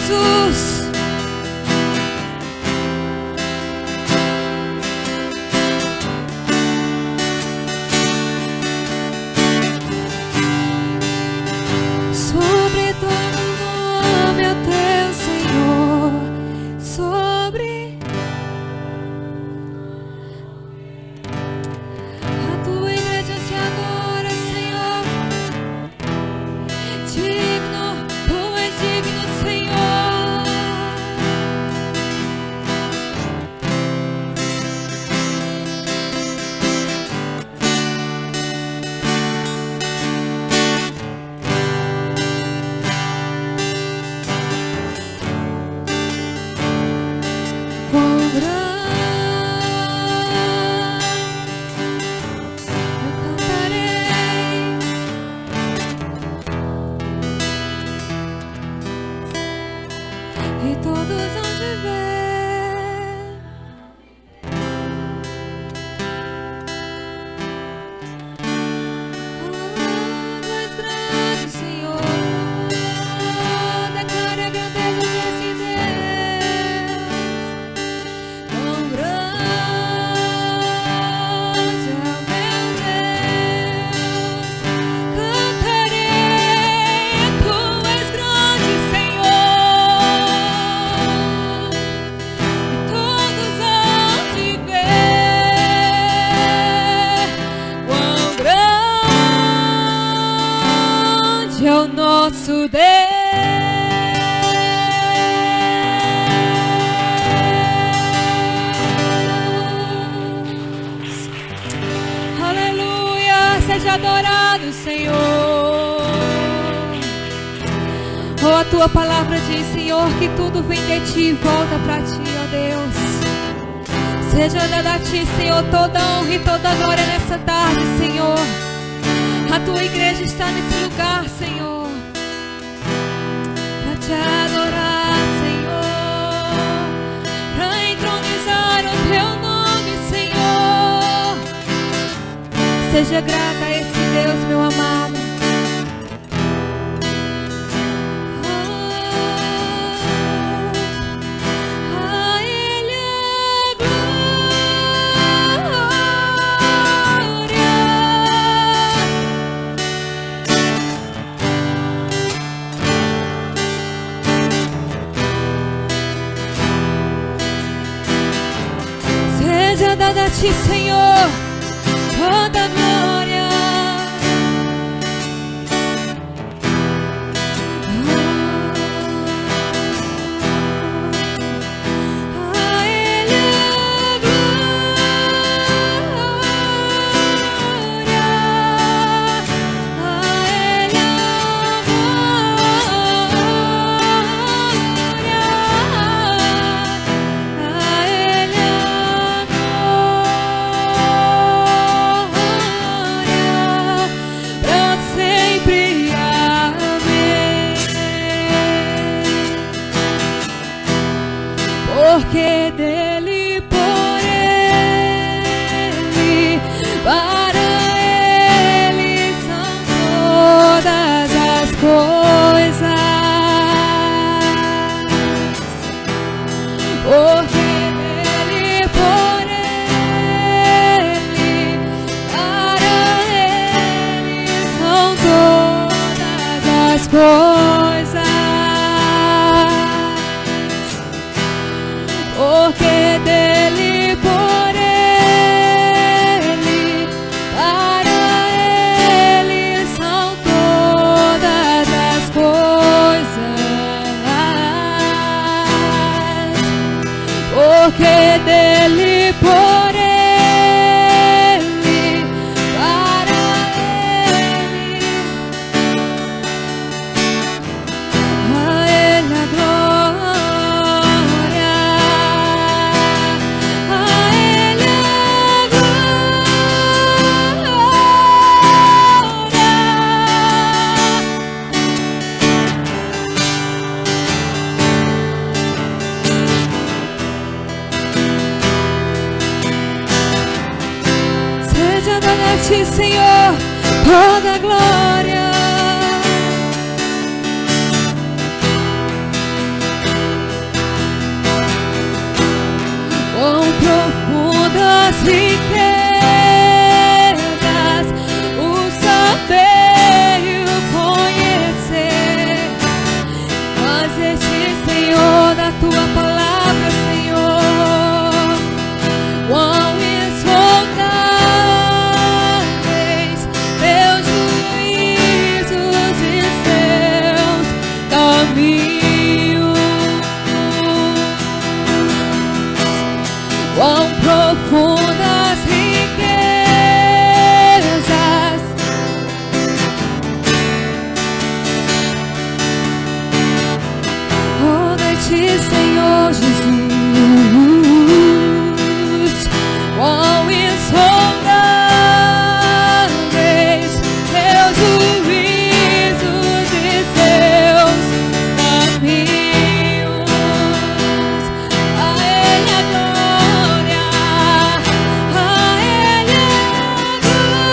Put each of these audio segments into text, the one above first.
Jesus. Sobre todo nome é teu, Senhor. Sobre a tua igreja te adora, Senhor. Digno, tu és digno, Senhor. Quão grande eu cantarei, e todos hão de ver. Tu és grande, Senhor. Declare a grandeza desse Deus. Quão grande é o meu Deus. Cantarei, tu és grande, Senhor. E todos hão de ver. Quão grande é o nosso Deus. Aleluia, seja adorado, Senhor. Oh, a tua palavra diz, Senhor, que tudo vem de ti e volta para ti, ó Deus. Seja dada a ti, Senhor, toda honra e toda glória nessa tarde, Senhor. A tua igreja está nesse lugar, Senhor, para te adorar, Senhor, para entronizar o teu nome, Senhor. Seja grata a esse Deus, meu amado. A Ele a glória. Seja dada a ti, Senhor, toda a glória. A Ele a glória. A Ele a glória. A Ele a glória. Pra sempre, amém. Porque dele, por ele, para ele são todas as coisas. Porque dele, por ele, para ele são todas as coisas. Porque dele, por ele, para ele são todas as coisas. Porque dele, por ele, para ele, a Ele a glória. A Ele a glória. Seja dada a ti, Senhor, toda a glória. prazer-te, Senhor, na tua palavra, Senhor. Quão insondáveis teus juízos e seus caminhos. Quão profundas riquezas Senhor Jesus, quão insondáveis teus juízos e seus caminhos. A Ele a glória, a Ele a glória.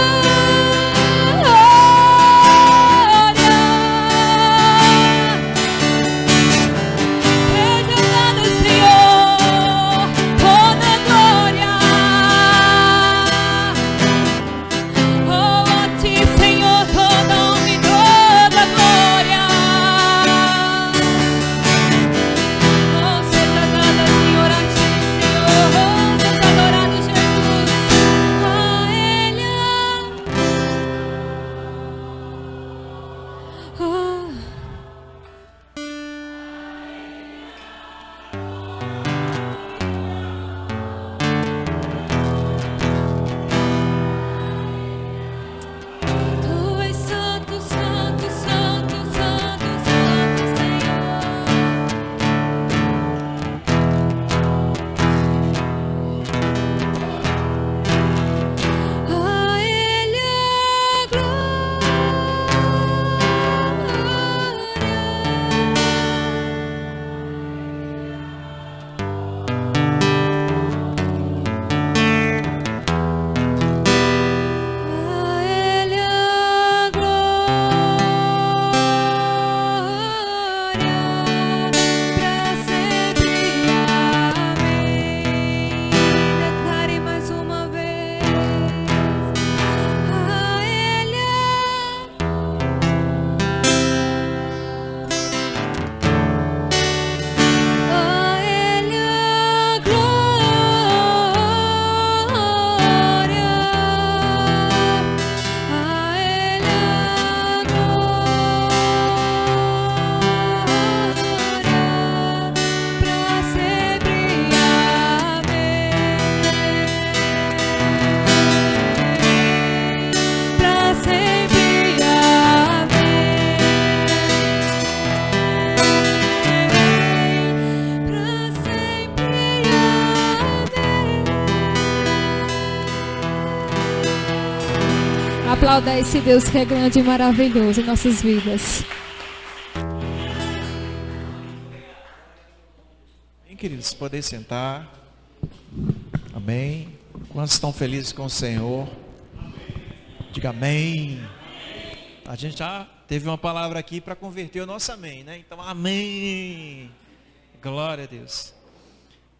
Aplauda esse Deus que é grande e maravilhoso em nossas vidas. Bem, queridos, podem sentar. Amém. Quantos estão felizes com o Senhor? Diga amém. A gente já teve uma palavra aqui para converter o nosso amém, né? Então, amém. Glória a Deus.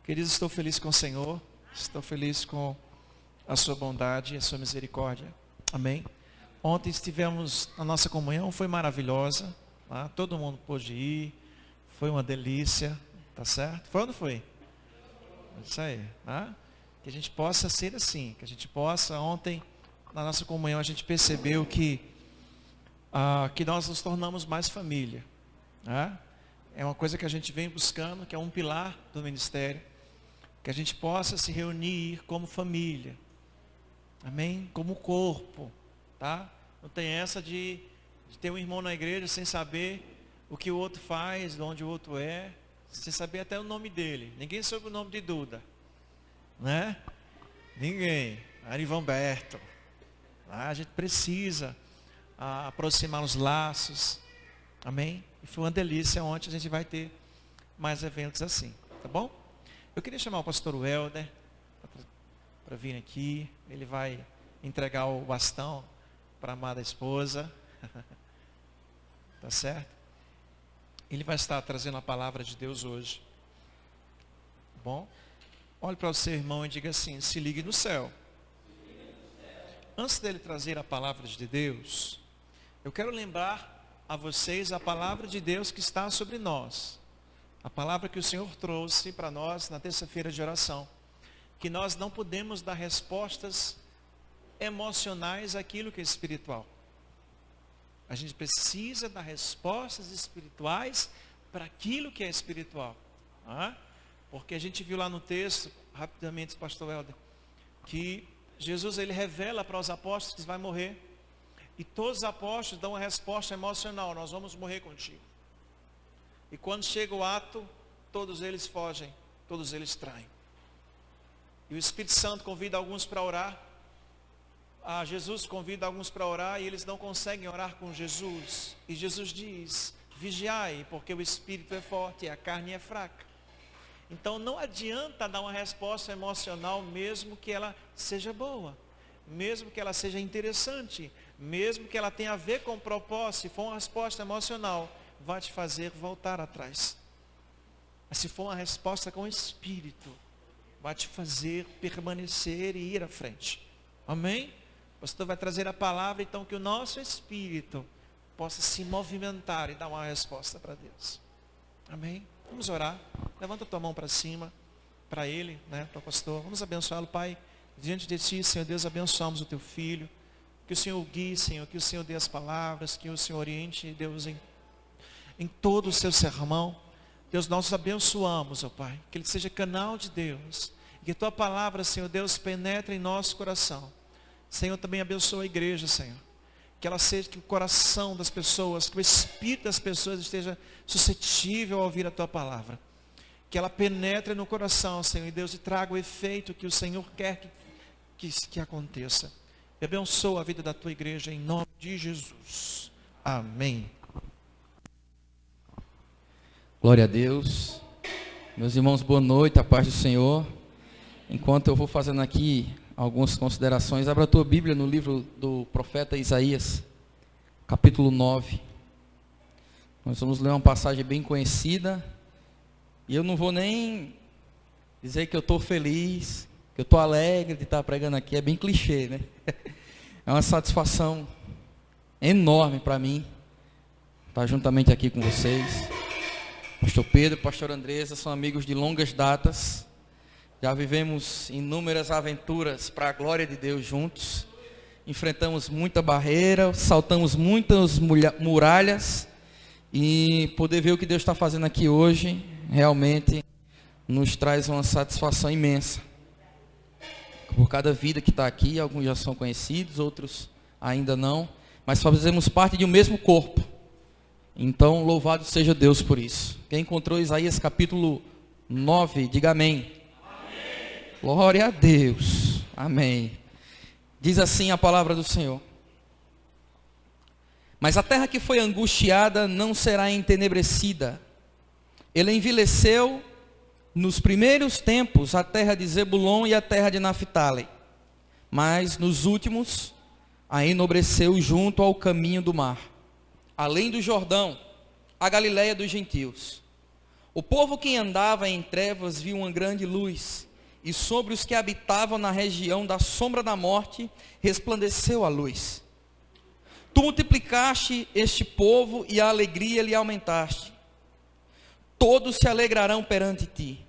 Queridos, estou feliz com o Senhor. Estou feliz com a sua bondade e a sua misericórdia. Amém. Ontem estivemos na nossa comunhão, foi maravilhosa. Tá? Todo mundo pôde ir. Foi uma delícia. Tá certo? Foi ou não foi? Isso aí. Tá? Que a gente possa ser assim. Que a gente possa, ontem, na nossa comunhão, a gente percebeu que nós nos tornamos mais família. Tá? É uma coisa que a gente vem buscando, que é um pilar do ministério. Que a gente possa se reunir como família. Amém? Como corpo, tá? Não tem essa de ter um irmão na igreja sem saber o que o outro faz, de onde o outro é, sem saber até o nome dele. Ninguém soube o nome de Duda, né? Ninguém. Arivamberto. A gente precisa aproximar os laços. Amém? E foi uma delícia. Ontem a gente vai ter mais eventos assim, tá bom? Eu queria chamar o pastor Welder para vir aqui. Ele vai entregar o bastão para a amada esposa. Tá certo? Ele vai estar trazendo a palavra de Deus hoje. Tá bom? Olhe para o seu irmão e diga assim: se ligue no céu. Antes dele trazer a palavra de Deus, eu quero lembrar a vocês a palavra de Deus que está sobre nós. A palavra que o Senhor trouxe para nós na terça-feira de oração. Que nós não podemos dar respostas emocionais àquilo que é espiritual. A gente precisa dar respostas espirituais para aquilo que é espiritual. Porque a gente viu lá no texto, rapidamente, pastor Helder, que Jesus ele revela para os apóstolos que vai morrer. E todos os apóstolos dão uma resposta emocional: nós vamos morrer contigo. E quando chega o ato, todos eles fogem, todos eles traem. E o Espírito Santo convida alguns para orar. Jesus convida alguns para orar e eles não conseguem orar com Jesus. E Jesus diz: vigiai, porque o espírito é forte e a carne é fraca. Então não adianta dar uma resposta emocional, mesmo que ela seja boa, mesmo que ela seja interessante, mesmo que ela tenha a ver com o propósito. Se for uma resposta emocional, vai te fazer voltar atrás. Mas se for uma resposta com o espírito, vai te fazer permanecer e ir à frente. Amém? O pastor vai trazer a palavra, então, que o nosso espírito possa se movimentar e dar uma resposta para Deus. Amém? Vamos orar. Levanta a tua mão para cima, para ele, para o pastor. Vamos abençoá-lo, Pai. Diante de ti, Senhor Deus, abençoamos o teu filho. Que o Senhor guie, Senhor, que o Senhor dê as palavras, que o Senhor oriente, Deus, em todo o seu sermão. Deus, nós os abençoamos, ó Pai, que ele seja canal de Deus, e que a tua palavra, Senhor Deus, penetre em nosso coração. Senhor, também abençoa a igreja, Senhor, que ela seja, que o coração das pessoas, que o espírito das pessoas esteja suscetível a ouvir a tua palavra, que ela penetre no coração, Senhor, e Deus, e traga o efeito que o Senhor quer que aconteça. E abençoa a vida da tua igreja em nome de Jesus. Amém. Glória a Deus. Meus irmãos, boa noite, a paz do Senhor. Enquanto eu vou fazendo aqui algumas considerações, abra a tua Bíblia no livro do profeta Isaías, capítulo 9. Nós vamos ler uma passagem bem conhecida, e eu não vou nem dizer que eu estou feliz, que eu estou alegre de estar pregando aqui, é bem clichê, né? É uma satisfação enorme para mim estar juntamente aqui com vocês. Pastor Pedro, pastor Andresa são amigos de longas datas. Já vivemos inúmeras aventuras para a glória de Deus juntos. Enfrentamos muita barreira, saltamos muitas muralhas. E poder ver o que Deus está fazendo aqui hoje, realmente nos traz uma satisfação imensa. Por cada vida que está aqui, alguns já são conhecidos, outros ainda não. Mas fazemos parte de um mesmo corpo. Então, louvado seja Deus por isso. Quem encontrou Isaías capítulo 9, diga amém. Amém. Glória a Deus. Amém. Diz assim a palavra do Senhor: mas a terra que foi angustiada não será entenebrecida. Ele envelheceu nos primeiros tempos a terra de Zebulon e a terra de Naphtali, mas nos últimos a enobreceu junto ao caminho do mar, além do Jordão, a Galileia dos gentios. O povo que andava em trevas viu uma grande luz, e sobre os que habitavam na região da sombra da morte resplandeceu a luz. Tu multiplicaste este povo e a alegria lhe aumentaste. Todos se alegrarão perante ti,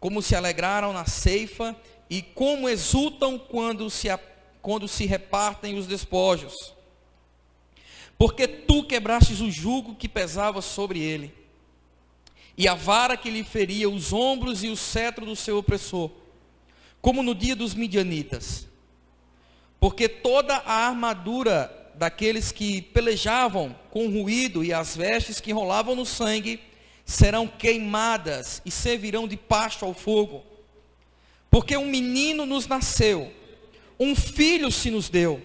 como se alegraram na ceifa e como exultam quando se repartem os despojos. Porque tu quebrastes o jugo que pesava sobre ele, e a vara que lhe feria os ombros e o cetro do seu opressor, como no dia dos midianitas. Porque toda a armadura daqueles que pelejavam com ruído e as vestes que rolavam no sangue serão queimadas e servirão de pasto ao fogo. Porque um menino nos nasceu, um filho se nos deu,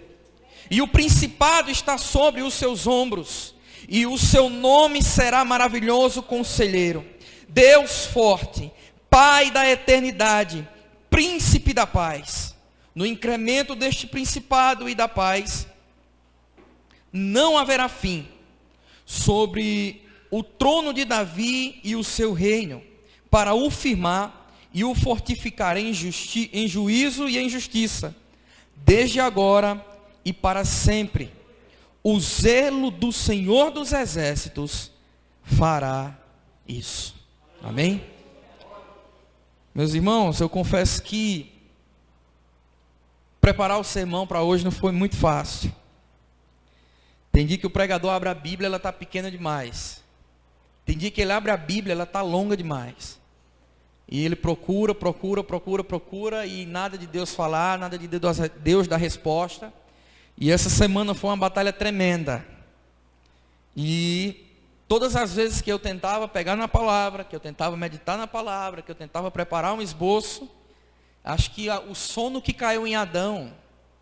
e o principado está sobre os seus ombros, e o seu nome será Maravilhoso Conselheiro, Deus Forte, Pai da Eternidade, Príncipe da Paz. No incremento deste principado e da paz não haverá fim sobre o trono de Davi e o seu reino, para o firmar e o fortificar em juízo e em justiça, desde agora e para sempre. o zelo do Senhor dos Exércitos fará isso. Amém? Meus irmãos, eu confesso que preparar o sermão para hoje não foi muito fácil. Tem dia que o pregador abre a Bíblia, ela está pequena demais. Tem dia que ele abre a Bíblia, ela está longa demais. E ele procura e nada de Deus falar, nada de Deus dar resposta. E essa semana foi uma batalha tremenda. E todas as vezes que eu tentava pegar na palavra, que eu tentava meditar na palavra, que eu tentava preparar um esboço, acho que o sono que caiu em Adão,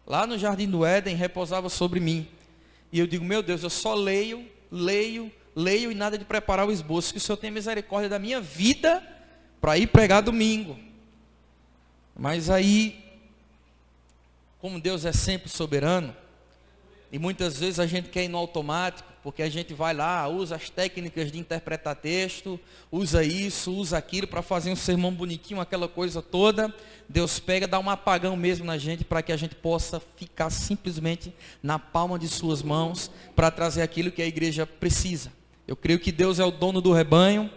lá no Jardim do Éden, repousava sobre mim. E eu digo, meu Deus, eu só leio e nada de preparar o esboço. Que o Senhor tenha misericórdia da minha vida para ir pregar domingo. Mas aí, como Deus é sempre soberano, e muitas vezes a gente quer ir no automático, porque a gente vai lá, usa as técnicas de interpretar texto, usa isso, usa aquilo para fazer um sermão bonitinho, aquela coisa toda. Deus pega, dá um apagão mesmo na gente, para que a gente possa ficar simplesmente na palma de suas mãos, para trazer aquilo que a igreja precisa. Eu creio que Deus é o dono do rebanho,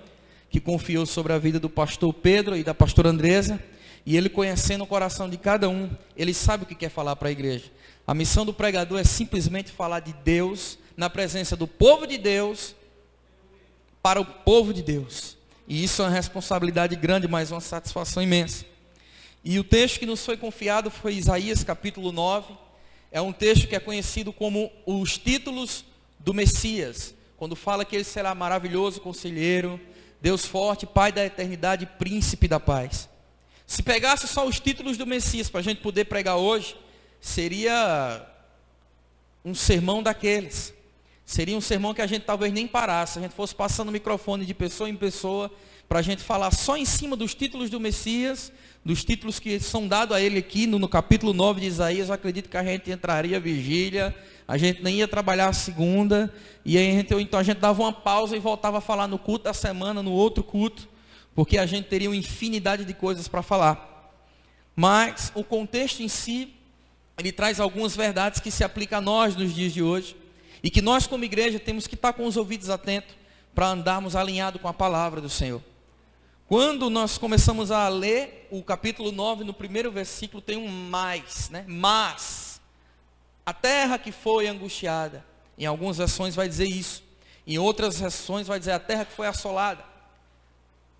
que confiou sobre a vida do pastor Pedro e da pastora Andresa, e ele, conhecendo o coração de cada um, ele sabe o que quer falar para a igreja. A missão do pregador é simplesmente falar de Deus, na presença do povo de Deus, para o povo de Deus. E isso é uma responsabilidade grande, mas uma satisfação imensa. E o texto que nos foi confiado foi Isaías capítulo 9. É um texto que é conhecido como os títulos do Messias. Quando fala que ele será maravilhoso conselheiro, Deus forte, Pai da eternidade, príncipe da paz. Se pegasse só os títulos do Messias para a gente poder pregar hoje, seria um sermão daqueles. Seria um sermão que a gente talvez nem parasse. Se a gente fosse passando o microfone de pessoa em pessoa, para a gente falar só em cima dos títulos do Messias, dos títulos que são dados a ele aqui no capítulo 9 de Isaías, eu acredito que a gente entraria vigília, a gente nem ia trabalhar a segunda, e aí então a gente dava uma pausa e voltava a falar no culto da semana, no outro culto, porque a gente teria uma infinidade de coisas para falar. Mas o contexto em si, ele traz algumas verdades que se aplicam a nós nos dias de hoje, e que nós como igreja temos que estar com os ouvidos atentos, para andarmos alinhados com a palavra do Senhor. Quando nós começamos a ler o capítulo 9, no primeiro versículo tem um mais, né? Mas a terra que foi angustiada, em algumas versões vai dizer isso, em outras versões vai dizer a terra que foi assolada.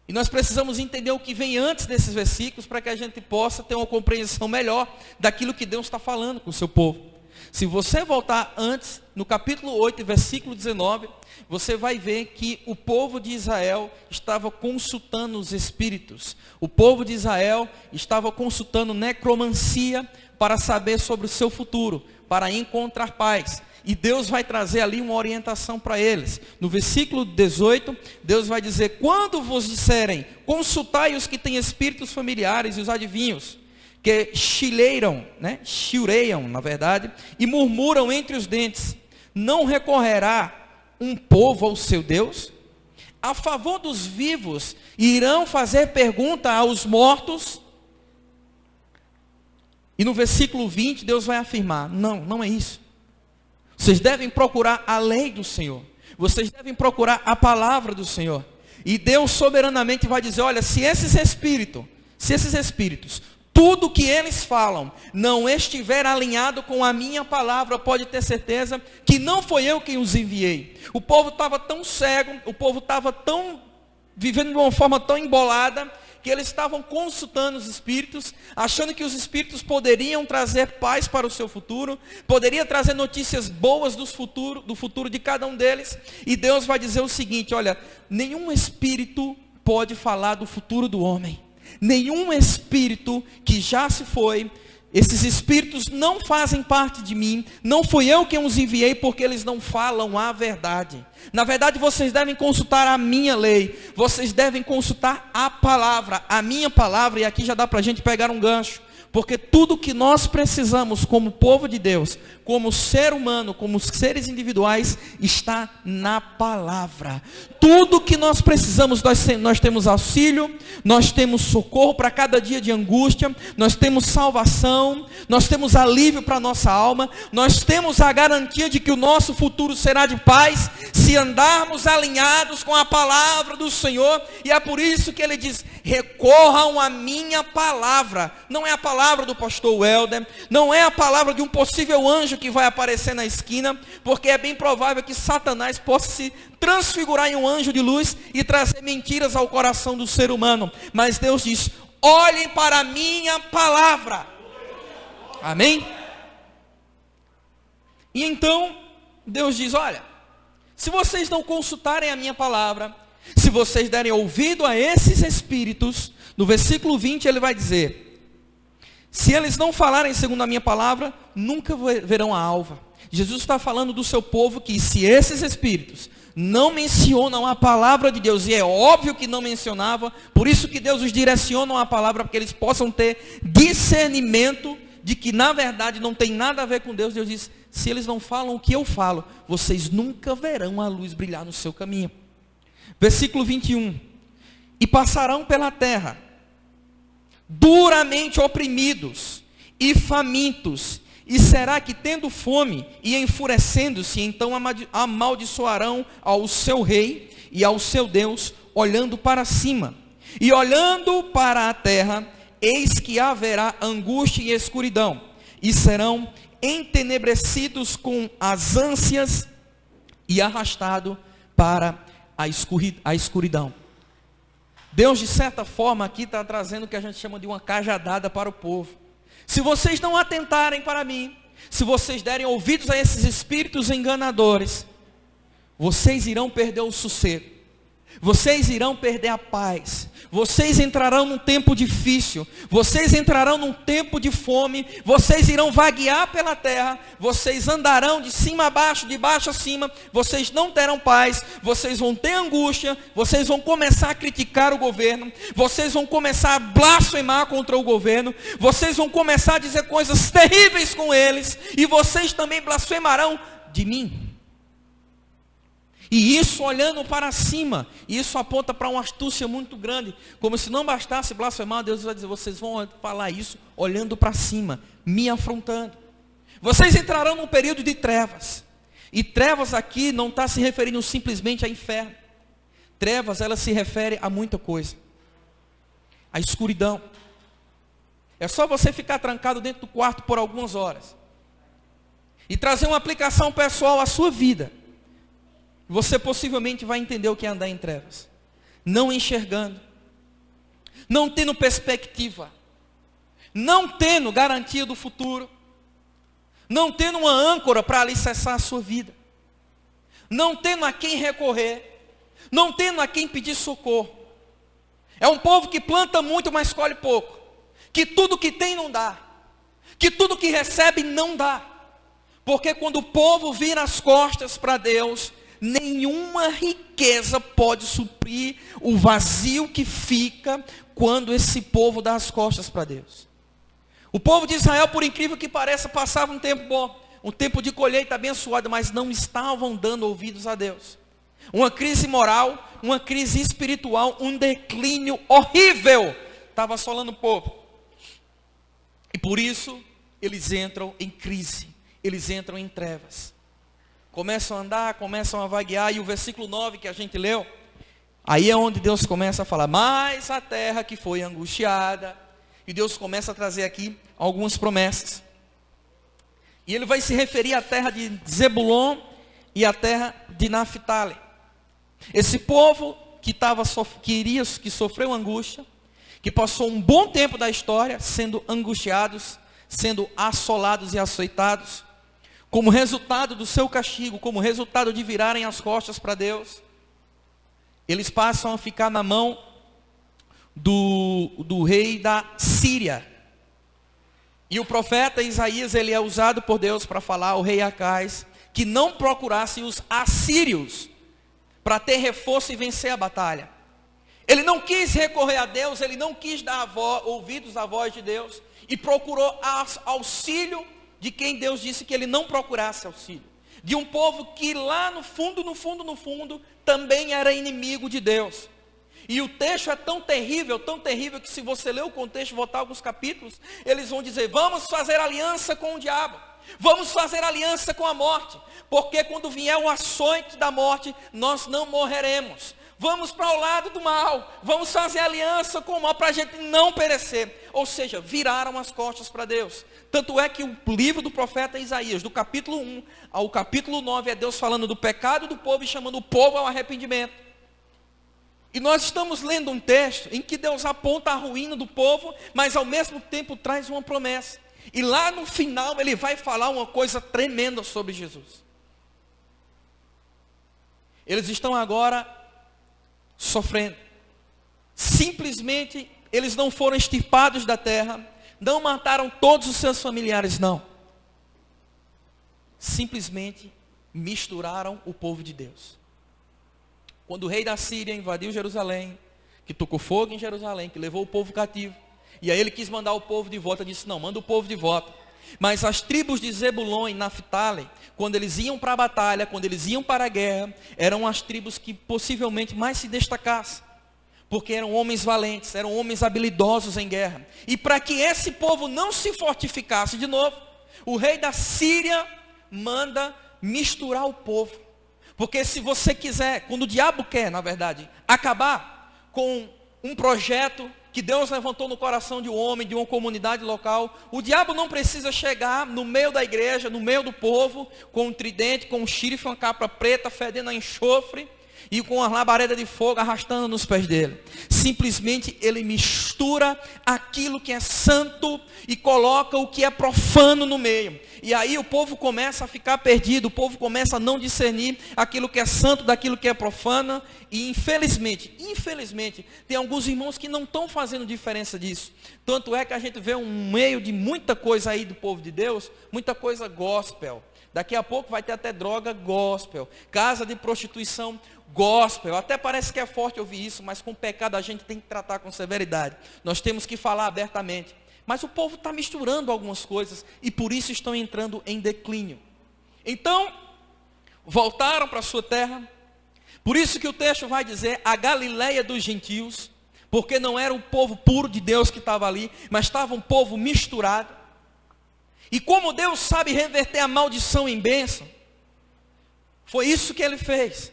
E nós precisamos entender o que vem antes desses versículos, para que a gente possa ter uma compreensão melhor daquilo que Deus está falando com o seu povo. Se você voltar antes, no capítulo 8, versículo 19, você vai ver que o povo de Israel estava consultando os espíritos. O povo de Israel estava consultando necromancia para saber sobre o seu futuro, para encontrar paz. E Deus vai trazer ali uma orientação para eles. No versículo 18, Deus vai dizer, quando vos disserem, consultai os que têm espíritos familiares e os adivinhos, que chileiram, chileiam, na verdade, e murmuram entre os dentes, não recorrerá um povo ao seu Deus? A favor dos vivos, irão fazer pergunta aos mortos? E no versículo 20, Deus vai afirmar, não é isso. Vocês devem procurar a lei do Senhor. Vocês devem procurar a palavra do Senhor. E Deus soberanamente vai dizer, olha, se esses espíritos, tudo que eles falam não estiver alinhado com a minha palavra, pode ter certeza que não foi eu quem os enviei. O povo estava tão cego, o povo estava vivendo de uma forma tão embolada, que eles estavam consultando os espíritos, achando que os espíritos poderiam trazer paz para o seu futuro, poderia trazer notícias boas do futuro de cada um deles. E Deus vai dizer o seguinte, olha, nenhum espírito pode falar do futuro do homem. Nenhum espírito que já se foi, esses espíritos não fazem parte de mim, não fui eu quem os enviei, porque eles não falam a verdade. Na verdade, vocês devem consultar a minha lei, vocês devem consultar a palavra, a minha palavra, e aqui já dá para a gente pegar um gancho, porque tudo que nós precisamos como povo de Deus, como ser humano, como seres individuais, está na palavra. Tudo que nós precisamos, nós temos auxílio, nós temos socorro para cada dia de angústia, nós temos salvação, nós temos alívio para a nossa alma, nós temos a garantia de que o nosso futuro será de paz, se andarmos alinhados com a palavra do Senhor. E é por isso que ele diz: recorram à minha palavra. Não é a palavra do pastor Welder, não é a palavra de um possível anjo que vai aparecer na esquina, porque é bem provável que Satanás possa se transfigurar em um anjo de luz e trazer mentiras ao coração do ser humano. Mas Deus diz: olhem para a minha palavra. Amém? E então Deus diz: olha, se vocês não consultarem a minha palavra, se vocês derem ouvido a esses espíritos, no versículo 20 ele vai dizer: se eles não falarem segundo a minha palavra, nunca verão a alva. Jesus está falando do seu povo, que se esses espíritos não mencionam a palavra de Deus, e é óbvio que não mencionava, por isso que Deus os direciona a palavra, para que eles possam ter discernimento de que na verdade não tem nada a ver com Deus. Deus diz: se eles não falam o que eu falo, vocês nunca verão a luz brilhar no seu caminho. Versículo 21, e passarão pela terra, duramente oprimidos e famintos, e será que tendo fome e enfurecendo-se, então amaldiçoarão ao seu rei e ao seu Deus, olhando para cima. E olhando para a terra, eis que haverá angústia e escuridão, e serão entenebrecidos com as ânsias e arrastados para a escuridão. Deus, de certa forma, aqui está trazendo o que a gente chama de uma cajadada para o povo. Se vocês não atentarem para mim, se vocês derem ouvidos a esses espíritos enganadores, vocês irão perder o sossego, vocês irão perder a paz, vocês entrarão num tempo difícil, vocês entrarão num tempo de fome, vocês irão vaguear pela terra, vocês andarão de cima a baixo, de baixo a cima, vocês não terão paz, vocês vão ter angústia, vocês vão começar a criticar o governo, vocês vão começar a blasfemar contra o governo, vocês vão começar a dizer coisas terríveis com eles, e vocês também blasfemarão de mim. E isso olhando para cima, isso aponta para uma astúcia muito grande, como se não bastasse blasfemar, Deus vai dizer: vocês vão falar isso olhando para cima, me afrontando. Vocês entrarão num período de trevas, e trevas aqui não está se referindo simplesmente a inferno. Trevas, ela se refere a muita coisa. A escuridão. É só você ficar trancado dentro do quarto por algumas horas, e trazer uma aplicação pessoal à sua vida. Você possivelmente vai entender o que é andar em trevas. Não enxergando. Não tendo perspectiva. Não tendo garantia do futuro. Não tendo uma âncora para alicerçar a sua vida. Não tendo a quem recorrer. Não tendo a quem pedir socorro. É um povo que planta muito, mas colhe pouco. Que tudo que tem não dá. Que tudo que recebe não dá. Porque quando o povo vira as costas para Deus, nenhuma riqueza pode suprir o vazio que fica quando esse povo dá as costas para Deus. O povo de Israel, por incrível que pareça, passava um tempo bom, um tempo de colheita abençoada, mas não estavam dando ouvidos a Deus. Uma crise moral, uma crise espiritual, um declínio horrível estava assolando o povo. E por isso eles entram em crise, eles entram em trevas. Começam a andar, começam a vaguear, e o versículo 9 que a gente leu, aí é onde Deus começa a falar: mas a terra que foi angustiada, e Deus começa a trazer aqui algumas promessas, e ele vai se referir à terra de Zebulon e à terra de Naftali. Esse povo que sofreu angústia, que passou um bom tempo da história sendo angustiados, sendo assolados e açoitados, como resultado do seu castigo, como resultado de virarem as costas para Deus, eles passam a ficar na mão do rei da Síria. E o profeta Isaías, ele é usado por Deus para falar ao rei Acais que não procurasse os assírios para ter reforço e vencer a batalha. Ele não quis recorrer a Deus, ele não quis dar ouvidos à voz de Deus, e procurou auxílio de quem Deus disse que ele não procurasse auxílio. De um povo que lá no fundo, também era inimigo de Deus. E o texto é tão terrível que se você ler o contexto, voltar alguns capítulos, eles vão dizer: vamos fazer aliança com o diabo, vamos fazer aliança com a morte, porque quando vier o açoite da morte, nós não morreremos. Vamos para o lado do mal, vamos fazer aliança com o mal para a gente não perecer. Ou seja, viraram as costas para Deus. Tanto é que o livro do profeta Isaías, do capítulo 1 ao capítulo 9, é Deus falando do pecado do povo e chamando o povo ao arrependimento. E nós estamos lendo um texto em que Deus aponta a ruína do povo, mas ao mesmo tempo traz uma promessa. E lá no final ele vai falar uma coisa tremenda sobre Jesus. Eles estão agora sofrendo. Simplesmente eles não foram extirpados da terra, não mataram todos os seus familiares, não. Simplesmente misturaram o povo de Deus. Quando o rei da Síria invadiu Jerusalém, que tocou fogo em Jerusalém, que levou o povo cativo, e aí ele quis mandar o povo de volta, disse: não, manda o povo de volta. Mas as tribos de Zebulon e Naftali, quando eles iam para a batalha, quando eles iam para a guerra, eram as tribos que possivelmente mais se destacassem, porque eram homens valentes, eram homens habilidosos em guerra. E para que esse povo não se fortificasse de novo, o rei da Síria manda misturar o povo. Porque se você quiser, quando o diabo quer, na verdade, acabar com um projeto que Deus levantou no coração de um homem, de uma comunidade local, o diabo não precisa chegar no meio da igreja, no meio do povo, com um tridente, com um chifre, uma capa preta, fedendo a enxofre, e com uma labareda de fogo arrastando nos pés dele. Simplesmente ele mistura aquilo que é santo e coloca o que é profano no meio. E aí o povo começa a ficar perdido, o povo começa a não discernir aquilo que é santo daquilo que é profano. E infelizmente, tem alguns irmãos que não estão fazendo diferença disso. Tanto é que a gente vê um meio de muita coisa aí do povo de Deus, muita coisa gospel. Daqui a pouco vai ter até droga gospel, casa de prostituição gospel. Até parece que é forte ouvir isso, mas com o pecado a gente tem que tratar com severidade. Nós temos que falar abertamente. Mas o povo está misturando algumas coisas e por isso estão entrando em declínio. Então, voltaram para a sua terra. Por isso que o texto vai dizer a Galileia dos gentios, porque não era o povo puro de Deus que estava ali, mas estava um povo misturado. E como Deus sabe reverter a maldição em bênção, foi isso que ele fez.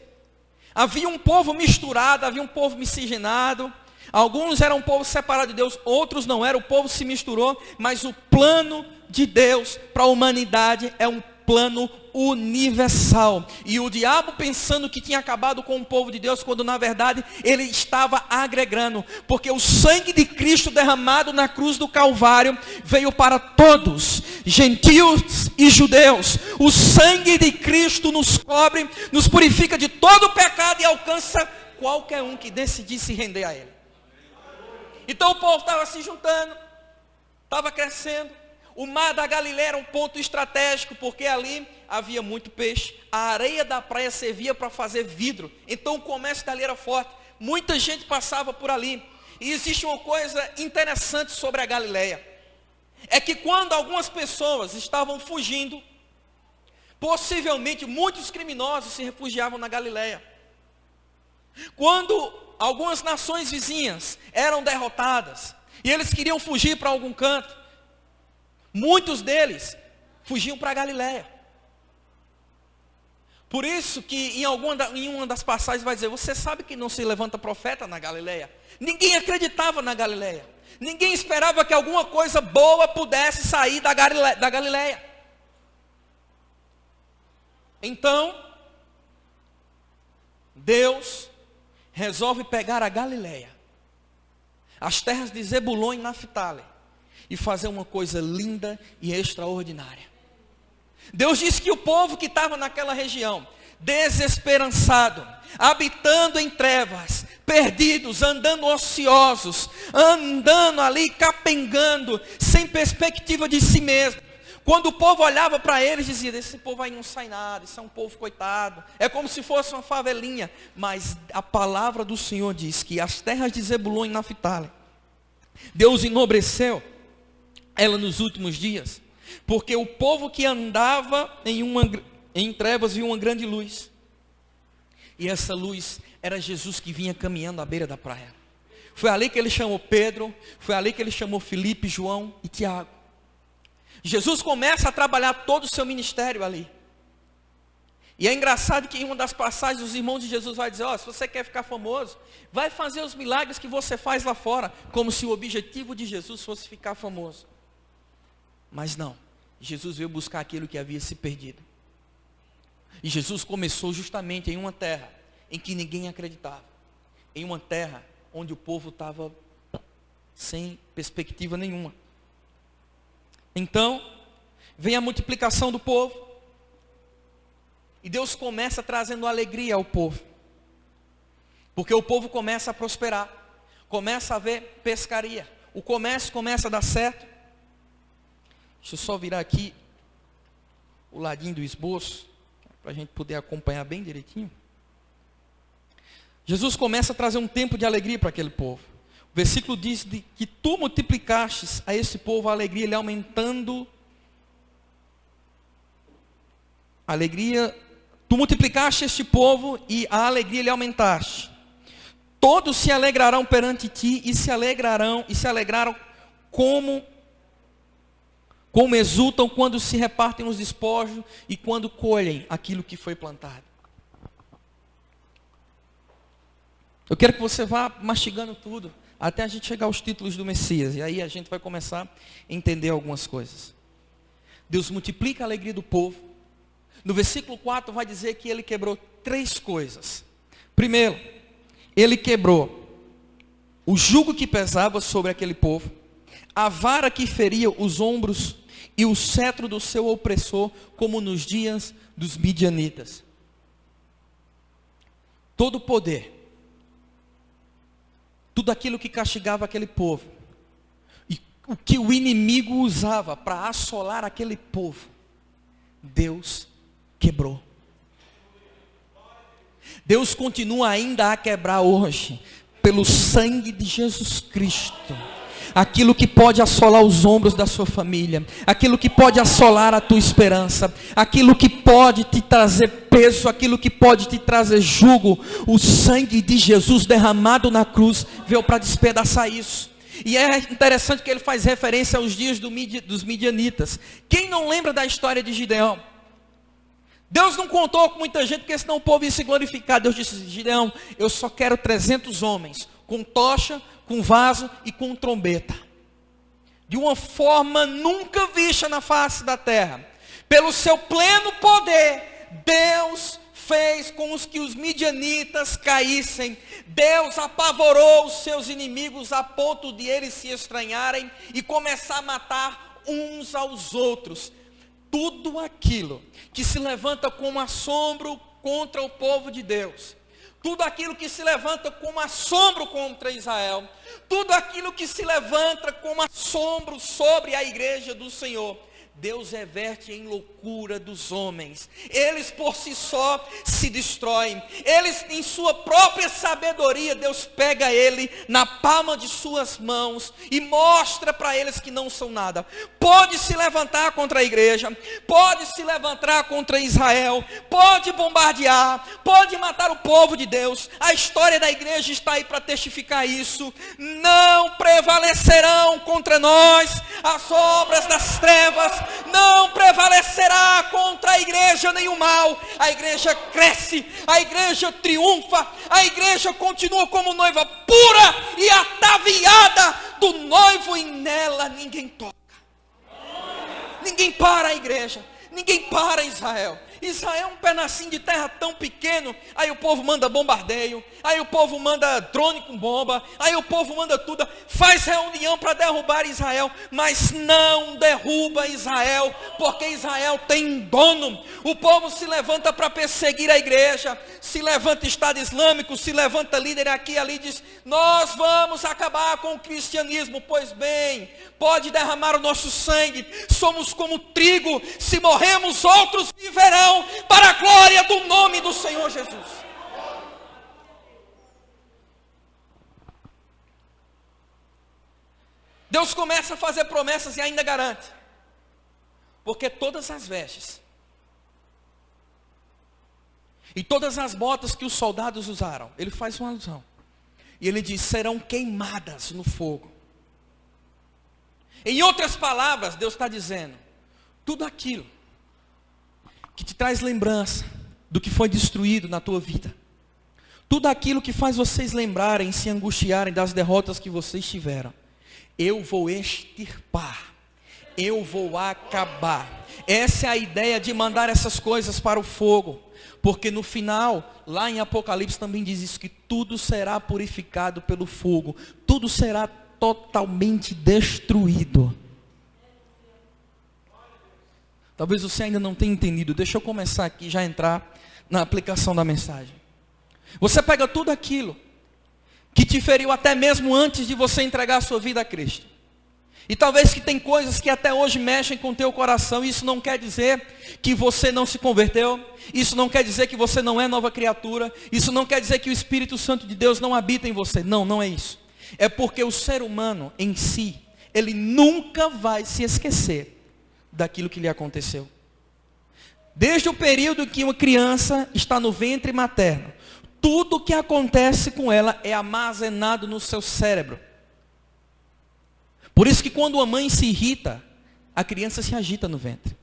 Havia um povo misturado, havia um povo miscigenado. Alguns eram um povo separado de Deus, outros não eram. O povo se misturou, mas o plano de Deus para a humanidade é um plano universal. E o diabo pensando que tinha acabado com o povo de Deus, quando na verdade ele estava agregando, porque o sangue de Cristo derramado na cruz do Calvário veio para todos, gentios e judeus. O sangue de Cristo nos cobre, nos purifica de todo o pecado e alcança qualquer um que decidir se render a ele. Então o povo estava se juntando, estava crescendo. O mar da Galileia era um ponto estratégico, porque ali havia muito peixe. A areia da praia servia para fazer vidro. Então o comércio dali era forte. Muita gente passava por ali. E existe uma coisa interessante sobre a Galileia. É que quando algumas pessoas estavam fugindo, possivelmente muitos criminosos se refugiavam na Galileia. Quando algumas nações vizinhas eram derrotadas, e eles queriam fugir para algum canto, muitos deles fugiam para a Galileia. Por isso que em uma das passagens vai dizer: você sabe que não se levanta profeta na Galileia? Ninguém acreditava na Galileia. Ninguém esperava que alguma coisa boa pudesse sair da Galileia. Então, Deus resolve pegar a Galileia, as terras de Zebulon e Naftali, e fazer uma coisa linda e extraordinária. Deus disse que o povo que estava naquela região, desesperançado, habitando em trevas, perdidos, andando ociosos, andando ali capengando, sem perspectiva de si mesmo. Quando o povo olhava para eles, dizia: esse povo aí não sai nada, isso é um povo coitado, é como se fosse uma favelinha. Mas a palavra do Senhor diz que as terras de Zebulon e Naftali, Deus enobreceu ela nos últimos dias, porque o povo que andava em trevas viu uma grande luz. E essa luz era Jesus que vinha caminhando à beira da praia. Foi ali que ele chamou Pedro, foi ali que ele chamou Filipe, João e Tiago. Jesus começa a trabalhar todo o seu ministério ali. E é engraçado que em uma das passagens os irmãos de Jesus vai dizer, se você quer ficar famoso, vai fazer os milagres que você faz lá fora, como se o objetivo de Jesus fosse ficar famoso. Mas não, Jesus veio buscar aquilo que havia se perdido. E Jesus começou justamente em uma terra em que ninguém acreditava. Em uma terra onde o povo estava sem perspectiva nenhuma. Então, vem a multiplicação do povo. E Deus começa trazendo alegria ao povo. Porque o povo começa a prosperar. Começa a haver pescaria. O comércio começa a dar certo. Deixa eu só virar aqui o ladinho do esboço, para a gente poder acompanhar bem direitinho. Jesus começa a trazer um tempo de alegria para aquele povo. O versículo diz que tu multiplicastes a esse povo a alegria, ele aumentando a alegria. Tu multiplicaste este povo e a alegria lhe aumentaste. Todos se alegrarão perante ti e se alegraram como exultam quando se repartem os despojos e quando colhem aquilo que foi plantado. Eu quero que você vá mastigando tudo, até a gente chegar aos títulos do Messias. E aí a gente vai começar a entender algumas coisas. Deus multiplica a alegria do povo. No versículo 4 vai dizer que ele quebrou 3 coisas. Primeiro, ele quebrou o jugo que pesava sobre aquele povo, a vara que feria os ombros e o cetro do seu opressor, como nos dias dos midianitas. Todo o poder, tudo aquilo que castigava aquele povo, e o que o inimigo usava para assolar aquele povo, Deus quebrou. Deus continua ainda a quebrar hoje, pelo sangue de Jesus Cristo, aquilo que pode assolar os ombros da sua família, aquilo que pode assolar a tua esperança, aquilo que pode te trazer peso, aquilo que pode te trazer jugo. O sangue de Jesus derramado na cruz veio para despedaçar isso. E é interessante que ele faz referência aos dias dos midianitas. Quem não lembra da história de Gideão? Deus não contou com muita gente, porque senão o povo ia se glorificar. Deus disse: Gideão, eu só quero 300 homens, com tocha, com vaso e com trombeta. De uma forma nunca vista na face da terra. Pelo seu pleno poder, Deus fez com que os midianitas caíssem. Deus apavorou os seus inimigos a ponto de eles se estranharem e começar a matar uns aos outros. Tudo aquilo que se levanta como assombro contra o povo de Deus, tudo aquilo que se levanta como assombro contra Israel, tudo aquilo que se levanta como assombro sobre a igreja do Senhor, Deus reverte em loucura dos homens. Eles por si só se destroem. Eles em sua própria sabedoria, Deus pega ele na palma de suas mãos e mostra para eles que não são nada. Pode se levantar contra a igreja, pode se levantar contra Israel, pode bombardear, pode matar o povo de Deus. A história da igreja está aí para testificar isso. Não prevalecerão contra nós as obras das trevas. Não prevalecerá contra a igreja nenhum mal. A igreja cresce, a igreja triunfa, a igreja continua como noiva pura e ataviada do noivo, e nela ninguém toca. Ninguém para a igreja, ninguém para Israel. Israel é um pedacinho de terra tão pequeno. Aí o povo manda bombardeio, aí o povo manda drone com bomba, aí o povo manda tudo, faz reunião para derrubar Israel, mas não derruba Israel, porque Israel tem dono. O povo se levanta para perseguir a igreja, se levanta Estado Islâmico, se levanta líder aqui e ali, diz: nós vamos acabar com o cristianismo. Pois bem, pode derramar o nosso sangue, somos como trigo, se morremos outros viverão, para a glória do nome do Senhor Jesus. Deus começa a fazer promessas e ainda garante, porque todas as vestes, E todas as botas que os soldados usaram, ele faz uma alusão. E ele diz, serão queimadas no fogo. Em outras palavras, Deus está dizendo, tudo aquilo que te traz lembrança do que foi destruído na tua vida, tudo aquilo que faz vocês lembrarem, se angustiarem das derrotas que vocês tiveram, eu vou extirpar, eu vou acabar. Essa é a ideia de mandar essas coisas para o fogo, porque no final, lá em Apocalipse também diz isso, que tudo será purificado pelo fogo, tudo será totalmente destruído. Talvez você ainda não tenha entendido, deixa eu começar aqui, já entrar na aplicação da mensagem. Você pega tudo aquilo que te feriu até mesmo antes de você entregar a sua vida a Cristo. E talvez que tem coisas que até hoje mexem com o teu coração. Isso não quer dizer que você não se converteu. Isso não quer dizer que você não é nova criatura. Isso não quer dizer que o Espírito Santo de Deus não habita em você. Não, não é isso. É porque o ser humano em si, ele nunca vai se esquecer daquilo que lhe aconteceu. Desde o período que uma criança está no ventre materno, tudo que acontece com ela é armazenado no seu cérebro. Por isso que quando uma mãe se irrita, a criança se agita no ventre.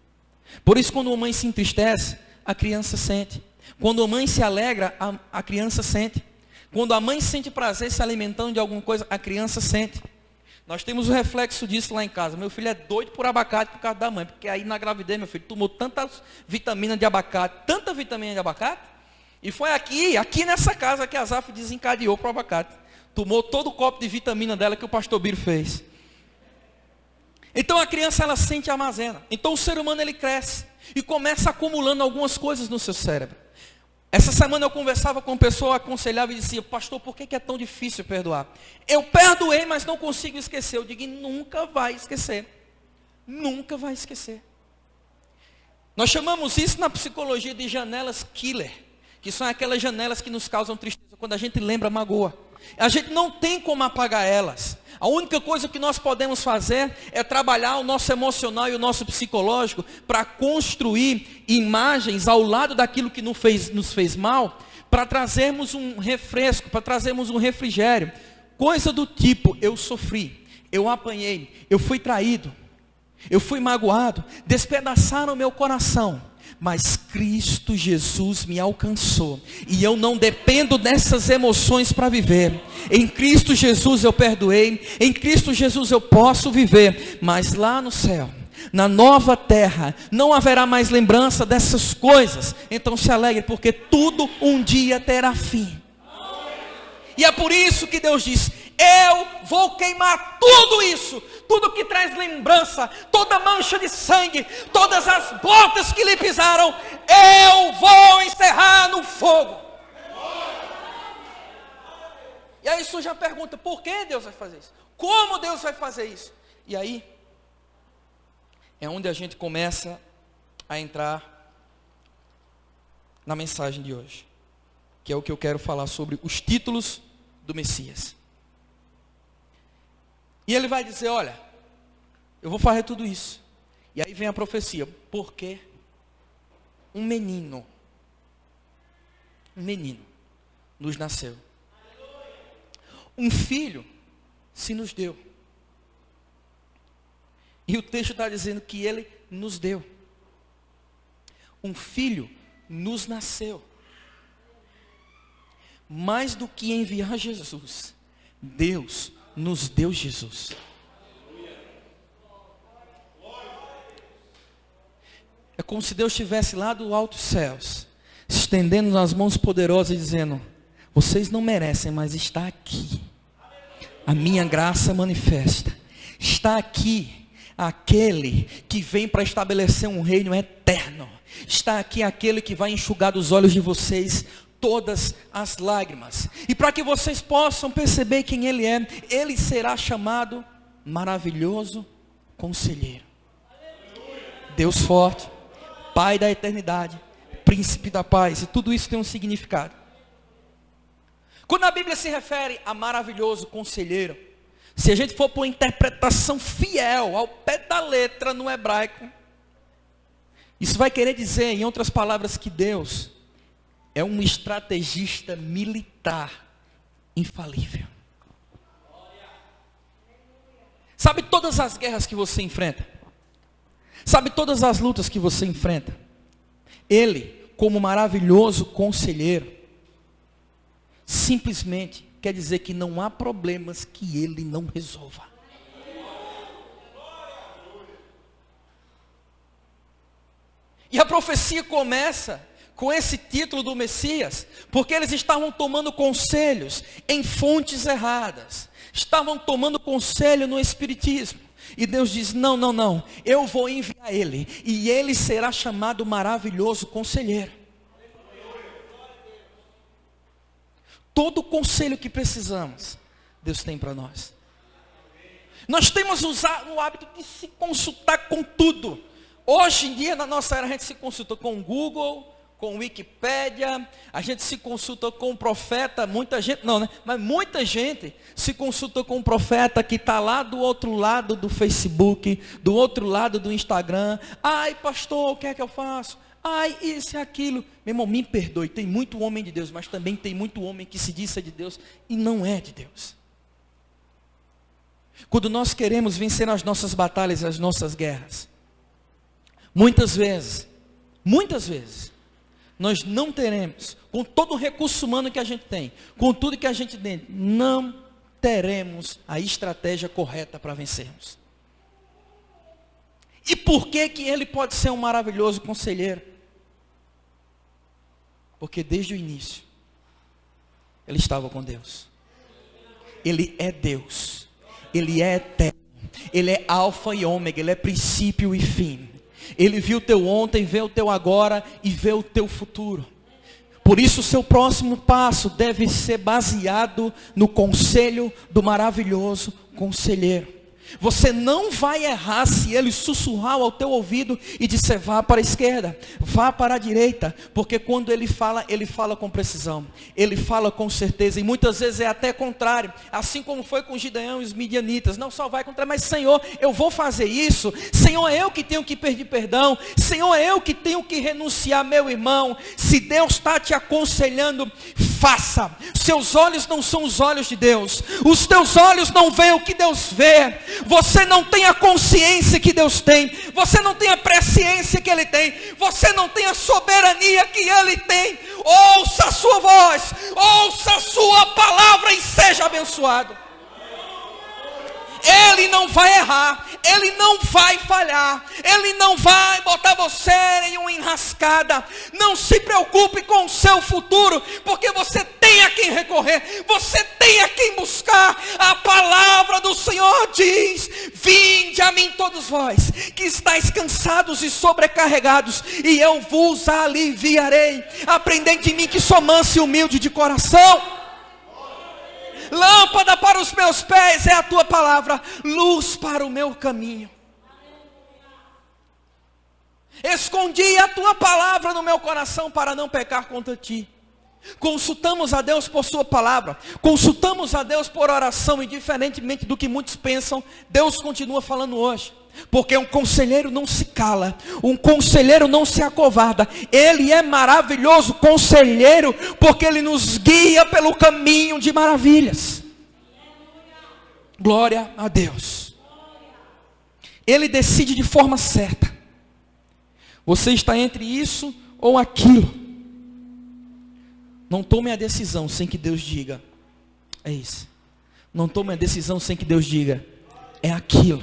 Por isso quando uma mãe se entristece, a criança sente. Quando a mãe se alegra, a criança sente. Quando a mãe sente prazer se alimentando de alguma coisa, a criança sente. Nós temos o reflexo disso lá em casa. Meu filho é doido por abacate por causa da mãe. Porque aí na gravidez, meu filho tomou tanta vitamina de abacate, tanta vitamina de abacate. E foi aqui nessa casa que a Zaf desencadeou para o abacate. Tomou todo o copo de vitamina dela que o pastor Biro fez. Então a criança, ela sente e armazena. Então o ser humano, ele cresce e começa acumulando algumas coisas no seu cérebro. Essa semana eu conversava com uma pessoa, aconselhava e dizia, pastor, por que é tão difícil perdoar? Eu perdoei, mas não consigo esquecer. Eu digo, nunca vai esquecer. Nunca vai esquecer. Nós chamamos isso na psicologia de janelas killer, que são aquelas janelas que nos causam tristeza. Quando a gente lembra, magoa. A gente não tem como apagar elas. A única coisa que nós podemos fazer é trabalhar o nosso emocional e o nosso psicológico para construir imagens ao lado daquilo que nos fez mal, para trazermos um refresco, para trazermos um refrigério. Coisa do tipo, eu sofri, eu apanhei, eu fui traído, eu fui magoado, despedaçaram meu coração. Mas Cristo Jesus me alcançou. E eu não dependo dessas emoções para viver. Em Cristo Jesus eu perdoei. Em Cristo Jesus eu posso viver. Mas lá no céu, na nova terra, não haverá mais lembrança dessas coisas. Então se alegre, porque tudo um dia terá fim. E é por isso que Deus diz, eu vou queimar tudo isso, tudo que traz lembrança, toda mancha de sangue, todas as botas que lhe pisaram, eu vou encerrar no fogo. E aí surge a pergunta, por que Deus vai fazer isso? Como Deus vai fazer isso? E aí, é onde a gente começa a entrar na mensagem de hoje, que é o que eu quero falar sobre os títulos do Messias. E ele vai dizer, olha, eu vou fazer tudo isso. E aí vem a profecia, porque um menino nos nasceu. Um filho se nos deu. E o texto está dizendo que ele nos deu. Um filho nos nasceu. Mais do que enviar Jesus, Deus nos deu Jesus. É como se Deus estivesse lá do alto dos céus, estendendo nas mãos poderosas e dizendo, vocês não merecem, mas está aqui. A minha graça manifesta. Está aqui aquele que vem para estabelecer um reino eterno. Está aqui aquele que vai enxugar dos olhos de vocês todas as lágrimas. E para que vocês possam perceber quem Ele é, Ele será chamado Maravilhoso Conselheiro. Deus forte, Pai da eternidade, Príncipe da paz. E tudo isso tem um significado. Quando a Bíblia se refere a Maravilhoso Conselheiro, se a gente for por interpretação fiel, ao pé da letra no hebraico, isso vai querer dizer, em outras palavras, que Deus é um estrategista militar infalível. Sabe todas as guerras que você enfrenta? Sabe todas as lutas que você enfrenta? Ele, como maravilhoso conselheiro, simplesmente quer dizer que não há problemas que ele não resolva. E a profecia começa com esse título do Messias, porque eles estavam tomando conselhos em fontes erradas, estavam tomando conselho no espiritismo, e Deus diz, não, eu vou enviar ele, e ele será chamado maravilhoso conselheiro. Todo o conselho que precisamos, Deus tem para nós. Nós temos usado o hábito de se consultar com tudo. Hoje em dia, na nossa era, a gente se consulta com o Google, com Wikipédia, a gente se consulta com o profeta, muita gente, não, né? Mas muita gente se consulta com o profeta que está lá do outro lado do Facebook, do outro lado do Instagram. Ai, pastor, o que é que eu faço? Ai, isso e aquilo. Meu irmão, me perdoe, tem muito homem de Deus, mas também tem muito homem que se diz ser de Deus e não é de Deus. Quando nós queremos vencer as nossas batalhas, as nossas guerras, muitas vezes, nós não teremos, com todo o recurso humano que a gente tem, com tudo que a gente tem, não teremos a estratégia correta para vencermos. E por que ele pode ser um maravilhoso conselheiro? Porque desde o início, ele estava com Deus. Ele é Deus. Ele é eterno. Ele é alfa e ômega. Ele é princípio e fim. Ele viu o teu ontem, vê o teu agora e vê o teu futuro. Por isso o seu próximo passo deve ser baseado no conselho do maravilhoso conselheiro. Você não vai errar se ele sussurrar ao teu ouvido e disser, vá para a esquerda, vá para a direita, porque quando ele fala com precisão, ele fala com certeza, e muitas vezes é até contrário, assim como foi com Gideão e os midianitas, não só vai contrário, mas Senhor, eu vou fazer isso, Senhor, é eu que tenho que pedir perdão, Senhor, é eu que tenho que renunciar, meu irmão. Se Deus está te aconselhando, faça. Seus olhos não são os olhos de Deus, os teus olhos não veem o que Deus vê. Você não tem a consciência que Deus tem, você não tem a presciência que Ele tem, você não tem a soberania que Ele tem. Ouça a sua voz, ouça a sua palavra e seja abençoado. Ele não vai errar, Ele não vai falhar, Ele não vai botar você em uma enrascada. Não se preocupe com o seu futuro, porque você tem a quem recorrer, você tem a quem buscar. A palavra do Senhor diz, vinde a mim todos vós, que estáis cansados e sobrecarregados, e eu vos aliviarei. Aprendei de mim que sou manso e humilde de coração. Lâmpada para os meus pés é a tua palavra, luz para o meu caminho. Escondi a tua palavra no meu coração para não pecar contra ti. Consultamos a Deus por sua palavra, consultamos a Deus por oração, e diferentemente do que muitos pensam, Deus continua falando hoje. Porque um conselheiro não se cala, um conselheiro não se acovarda. Ele é maravilhoso conselheiro, porque ele nos guia pelo caminho de maravilhas. Glória a Deus. Ele decide de forma certa. Você está entre isso ou aquilo. Não tome a decisão sem que Deus diga, é isso. Não tome a decisão sem que Deus diga, é aquilo.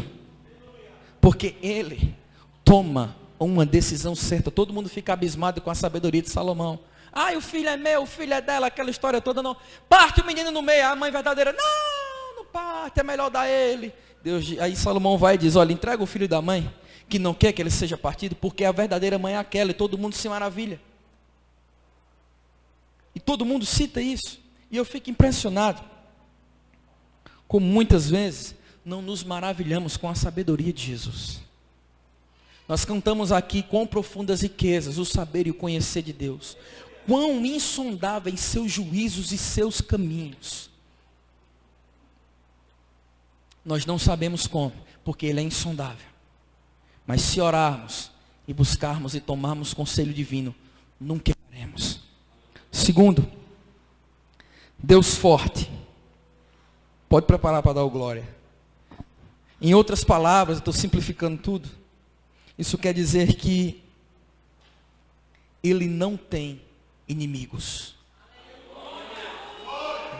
Porque Ele toma uma decisão certa. Todo mundo fica abismado com a sabedoria de Salomão. Ai, o filho é meu, o filho é dela, aquela história toda não. Parte o menino no meio, a mãe verdadeira, não parte, é melhor dar ele. Aí Salomão vai e diz, olha, entrega o filho da mãe, que não quer que ele seja partido, porque a verdadeira mãe é aquela, e todo mundo se maravilha. E todo mundo cita isso. E eu fico impressionado, como muitas vezes não nos maravilhamos com a sabedoria de Jesus. Nós cantamos aqui quão profundas riquezas, o saber e o conhecer de Deus. Quão insondáveis seus juízos e seus caminhos. Nós não sabemos como, porque Ele é insondável. Mas se orarmos e buscarmos e tomarmos conselho divino, nunca erraremos. Segundo, Deus forte. Pode preparar para dar o glória. Em outras palavras, eu estou simplificando tudo. Isso quer dizer que Ele não tem inimigos.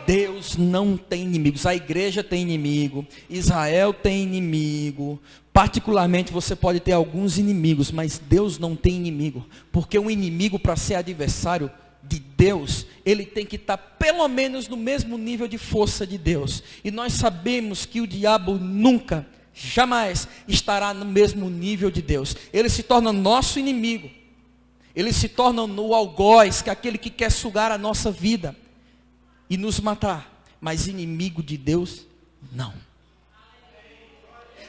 Deus não tem inimigos. A igreja tem inimigo, Israel tem inimigo. Particularmente você pode ter alguns inimigos, mas Deus não tem inimigo. Porque um inimigo, para ser adversário de Deus, ele tem que estar pelo menos no mesmo nível de força de Deus. E nós sabemos que o diabo nunca, jamais estará no mesmo nível de Deus. Ele se torna nosso inimigo. Ele se torna o algoz, que é aquele que quer sugar a nossa vida e nos matar. Mas inimigo de Deus, não.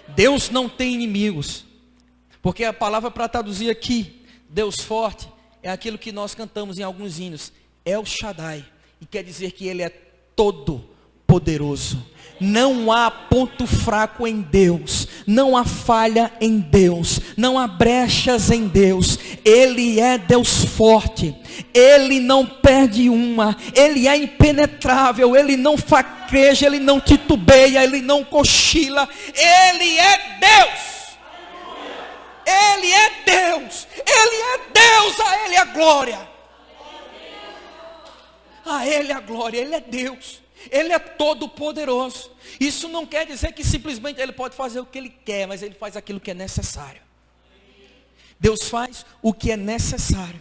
Deus não tem inimigos. Porque a palavra para traduzir aqui, Deus forte, é aquilo que nós cantamos em alguns hinos. El Shaddai. E quer dizer que Ele é todo poderoso. Não há ponto fraco em Deus. Não há falha em Deus. Não há brechas em Deus. Ele é Deus forte. Ele não perde uma. Ele é impenetrável. Ele não fraqueja. Ele não titubeia. Ele não cochila. Ele é Deus. Ele é Deus. Ele é Deus. A Ele a glória. A Ele a glória. Ele é Deus. Ele é todo poderoso. Isso não quer dizer que simplesmente Ele pode fazer o que Ele quer, mas Ele faz aquilo que é necessário. Deus faz o que é necessário.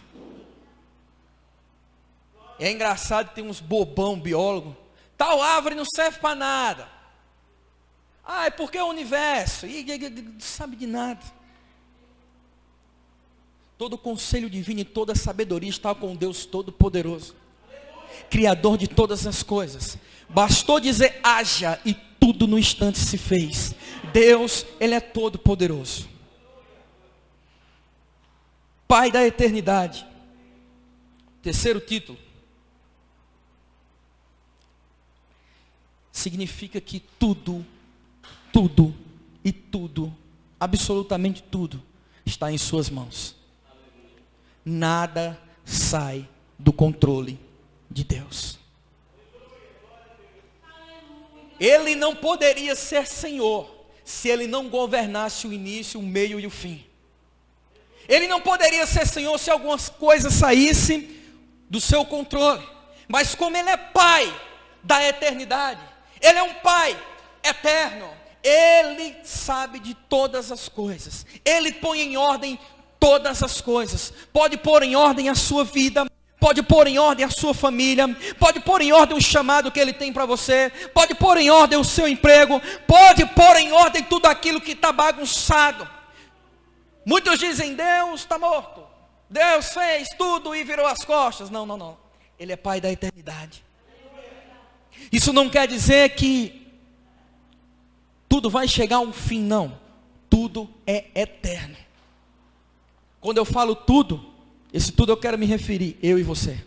É engraçado, tem uns bobão biólogo. Tal árvore não serve para nada. Ah, é porque é o universo. E não sabe de nada. Todo o conselho divino e toda a sabedoria está com Deus Todo-Poderoso, Criador de todas as coisas. Bastou dizer haja e tudo no instante se fez. Deus, Ele é todo poderoso. Pai da eternidade. Terceiro título. Significa que tudo, absolutamente tudo, está em suas mãos. Nada sai do controle de Deus. Ele não poderia ser Senhor se Ele não governasse o início, o meio e o fim. Ele não poderia ser Senhor se algumas coisas saíssem do seu controle. Mas como Ele é Pai da eternidade, Ele é um Pai eterno, Ele sabe de todas as coisas. Ele põe em ordem todas as coisas. Pode pôr em ordem a sua vida, pode pôr em ordem a sua família, pode pôr em ordem o chamado que Ele tem para você, pode pôr em ordem o seu emprego, pode pôr em ordem tudo aquilo que está bagunçado. Muitos dizem, Deus está morto, Deus fez tudo e virou as costas. Não. Ele é Pai da eternidade. Isso não quer dizer que tudo vai chegar a um fim, não. Tudo é eterno. Quando eu falo tudo, esse tudo eu quero me referir, eu e você.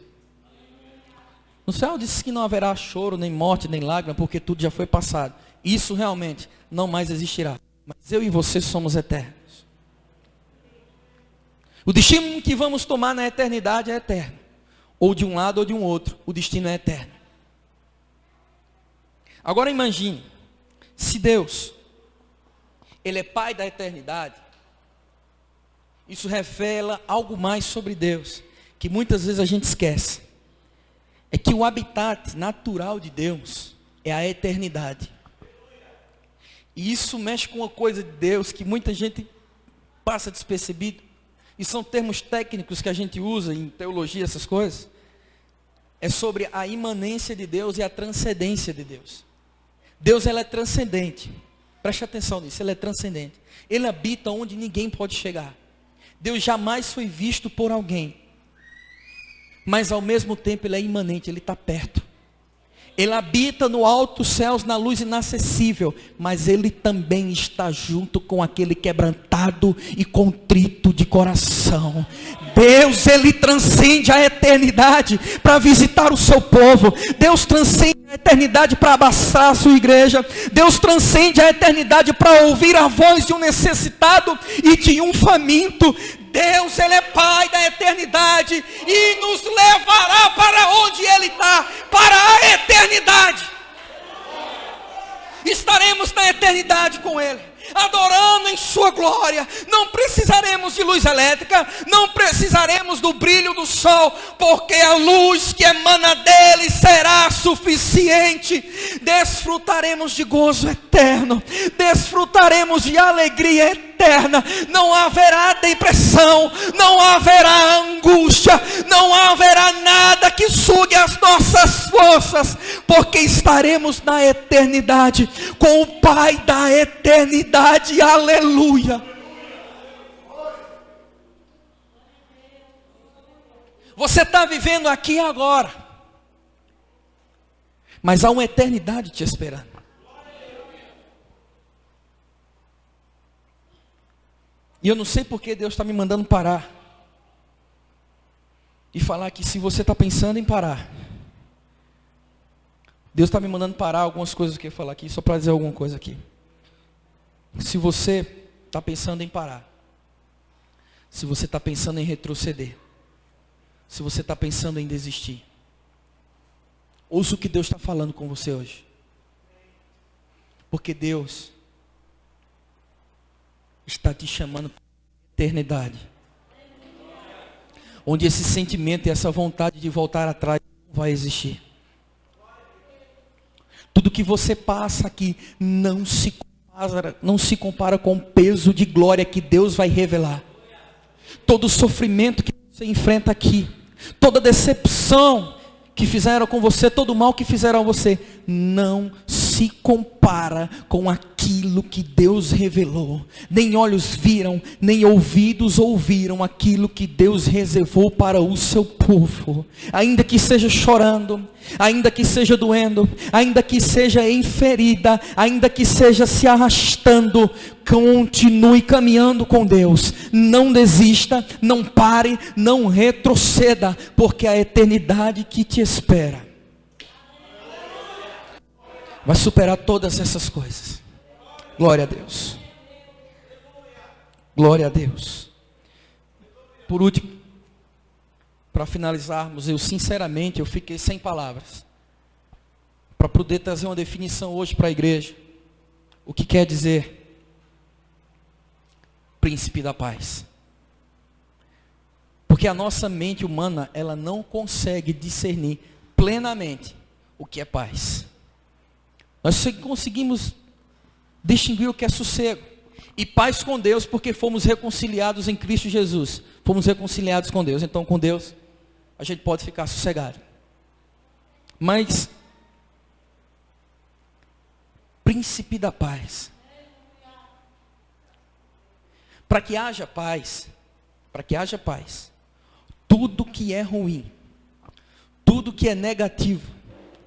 No céu diz que não haverá choro, nem morte, nem lágrima, porque tudo já foi passado. Isso realmente não mais existirá. Mas eu e você somos eternos. O destino que vamos tomar na eternidade é eterno. Ou de um lado ou de um outro, o destino é eterno. Agora imagine, se Deus, Ele é Pai da eternidade, isso revela algo mais sobre Deus, que muitas vezes a gente esquece. É que o habitat natural de Deus é a eternidade. E isso mexe com uma coisa de Deus que muita gente passa despercebido. E são termos técnicos que a gente usa em teologia, essas coisas. É sobre a imanência de Deus e a transcendência de Deus. Deus, Ele é transcendente. Preste atenção nisso, Ele é transcendente. Ele habita onde ninguém pode chegar. Deus jamais foi visto por alguém. Mas ao mesmo tempo Ele é imanente, Ele está perto. Ele habita no alto céus, na luz inacessível. Mas Ele também está junto com aquele quebrantado e contrito de coração. Deus, Ele transcende a eternidade para visitar o seu povo. Deus transcende a eternidade para abraçar a sua igreja. Deus transcende a eternidade para ouvir a voz de um necessitado e de um faminto. Deus, Ele é Pai da eternidade e nos levará para onde Ele está, para a eternidade. Estaremos na eternidade com Ele, adorando em sua glória. Não precisaremos de luz elétrica, não precisaremos do brilho do sol, porque a luz que emana dele será suficiente. Desfrutaremos de gozo eterno, desfrutaremos de alegria eterna. Não haverá depressão, não haverá angústia, não haverá nada que sugue as nossas forças, porque estaremos na eternidade com o Pai da eternidade. Aleluia. Você está vivendo aqui e agora, mas há uma eternidade te esperando. E eu não sei porque Deus está me mandando parar e falar que se você está pensando em parar, Deus está me mandando parar algumas coisas que eu ia falar aqui, só para dizer alguma coisa aqui. Se você está pensando em parar, se você está pensando em retroceder, se você está pensando em desistir, ouça o que Deus está falando com você hoje. Porque Deus está te chamando para a eternidade, onde esse sentimento e essa vontade de voltar atrás não vai existir. Tudo que você passa aqui não se compara com o peso de glória que Deus vai revelar. Todo sofrimento que você enfrenta aqui, toda decepção que fizeram com você, todo o mal que fizeram a você, não se compara com aquilo que Deus revelou. Nem olhos viram, nem ouvidos ouviram aquilo que Deus reservou para o seu povo. Ainda que seja chorando, ainda que seja doendo, ainda que seja em ferida, ainda que seja se arrastando, continue caminhando com Deus. Não desista, não pare, não retroceda, porque a eternidade que te espera vai superar todas essas coisas. Glória a Deus. Glória a Deus. Por último, para finalizarmos, eu sinceramente fiquei sem palavras para poder trazer uma definição hoje para a igreja. O que quer dizer príncipe da paz? Porque a nossa mente humana, ela não consegue discernir plenamente o que é paz. Nós conseguimos distinguir o que é sossego e paz com Deus, porque fomos reconciliados em Cristo Jesus. Fomos reconciliados com Deus, então com Deus a gente pode ficar sossegado. Mas príncipe da paz, para que haja paz, tudo que é ruim, tudo que é negativo,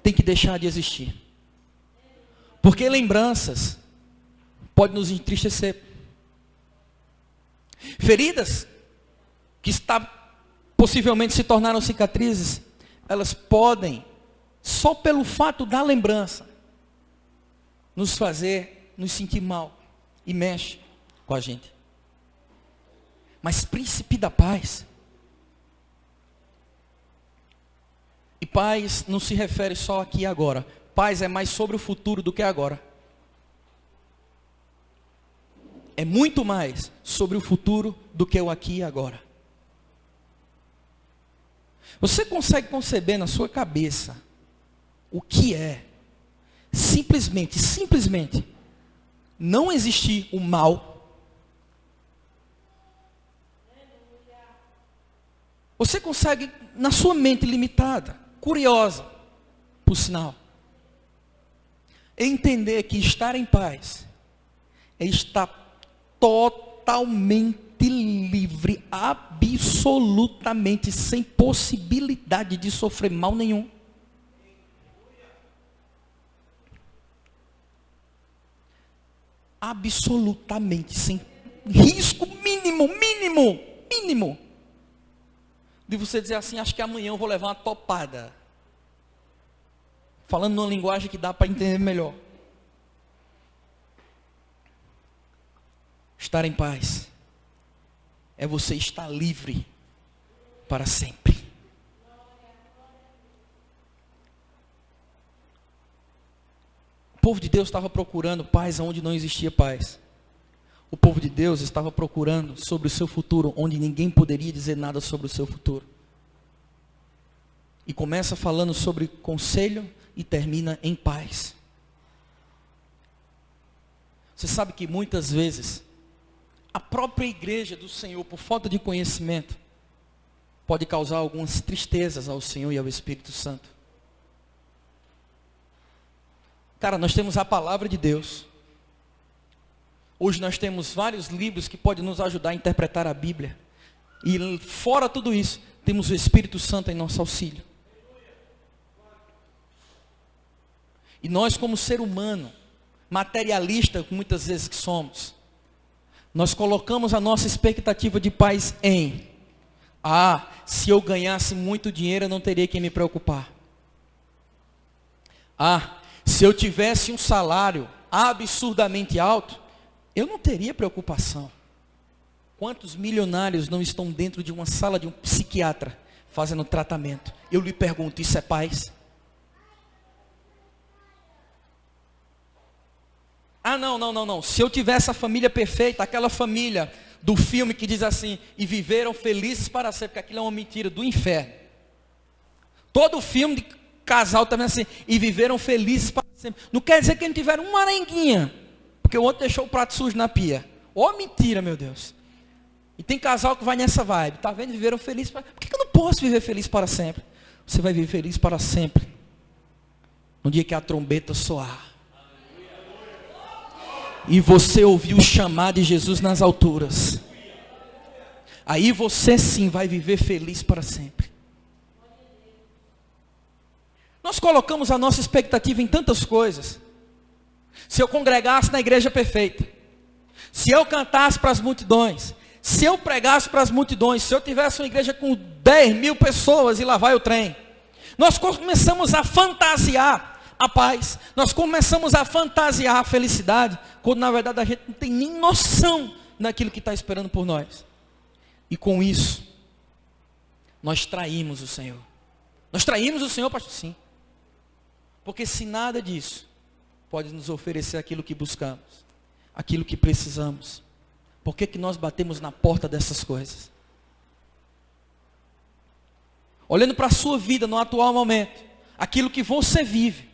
tem que deixar de existir. Porque lembranças podem nos entristecer. Feridas que possivelmente se tornaram cicatrizes, elas podem, só pelo fato da lembrança, nos fazer nos sentir mal e mexe com a gente. Mas príncipe da paz, e paz não se refere só aqui e agora. Paz é mais sobre o futuro do que agora. É muito mais sobre o futuro do que o aqui e agora. Você consegue conceber na sua cabeça o que é simplesmente não existir o mal? Você consegue, na sua mente limitada, curiosa, por sinal, entender que estar em paz é estar totalmente livre, absolutamente sem possibilidade de sofrer mal nenhum. Absolutamente sem risco mínimo de você dizer assim: acho que amanhã eu vou levar uma topada. falando numa linguagem que dá para entender melhor. Estar em paz é você estar livre para sempre. O povo de Deus estava procurando paz onde não existia paz. O povo de Deus estava procurando sobre o seu futuro, onde ninguém poderia dizer nada sobre o seu futuro. E começa falando sobre conselho e termina em paz. Você sabe que muitas vezes a própria igreja do Senhor, por falta de conhecimento, pode causar algumas tristezas ao Senhor e ao Espírito Santo. Cara, nós temos a palavra de Deus. Hoje nós temos vários livros que podem nos ajudar a interpretar a Bíblia. E fora tudo isso, temos o Espírito Santo em nosso auxílio. E nós, como ser humano, materialista, muitas vezes que somos, nós colocamos a nossa expectativa de paz em: se eu ganhasse muito dinheiro, eu não teria que me preocupar. Se eu tivesse um salário absurdamente alto, eu não teria preocupação. Quantos milionários não estão dentro de uma sala de um psiquiatra fazendo tratamento? Eu lhe pergunto, isso é paz? Não. Se eu tivesse a família perfeita, aquela família do filme que diz assim, e viveram felizes para sempre, porque aquilo é uma mentira do inferno. Todo filme de casal também assim, e viveram felizes para sempre. Não quer dizer que não tiveram uma arenguinha, porque o outro deixou o prato sujo na pia. Mentira, meu Deus. E tem casal que vai nessa vibe. Tá vendo? Viveram felizes para... Por que eu não posso viver feliz para sempre? Você vai viver feliz para sempre no dia que a trombeta soar. E você ouvir o chamado de Jesus nas alturas. Aí você sim vai viver feliz para sempre. Nós colocamos a nossa expectativa em tantas coisas. Se eu congregasse na igreja perfeita, se eu cantasse para as multidões, se eu pregasse para as multidões, se eu tivesse uma igreja com 10 mil pessoas e lá vai o trem, nós começamos a fantasiar a paz, nós começamos a fantasiar a felicidade, quando na verdade a gente não tem nem noção daquilo que está esperando por nós. E com isso, nós traímos o Senhor. Nós traímos o Senhor, pastor? Sim. Porque se nada disso pode nos oferecer aquilo que buscamos, aquilo que precisamos, por que nós batemos na porta dessas coisas? Olhando para a sua vida no atual momento, aquilo que você vive,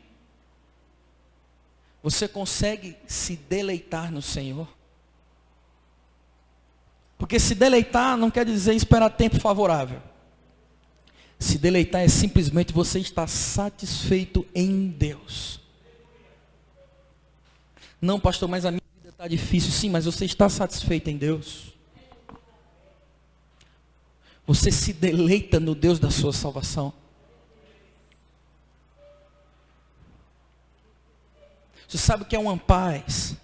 você consegue se deleitar no Senhor? Porque se deleitar não quer dizer esperar tempo favorável. Se deleitar é simplesmente você estar satisfeito em Deus. Não, pastor, mas a minha vida está difícil. Sim, mas você está satisfeito em Deus. Você se deleita no Deus da sua salvação. Você sabe o que é uma paz?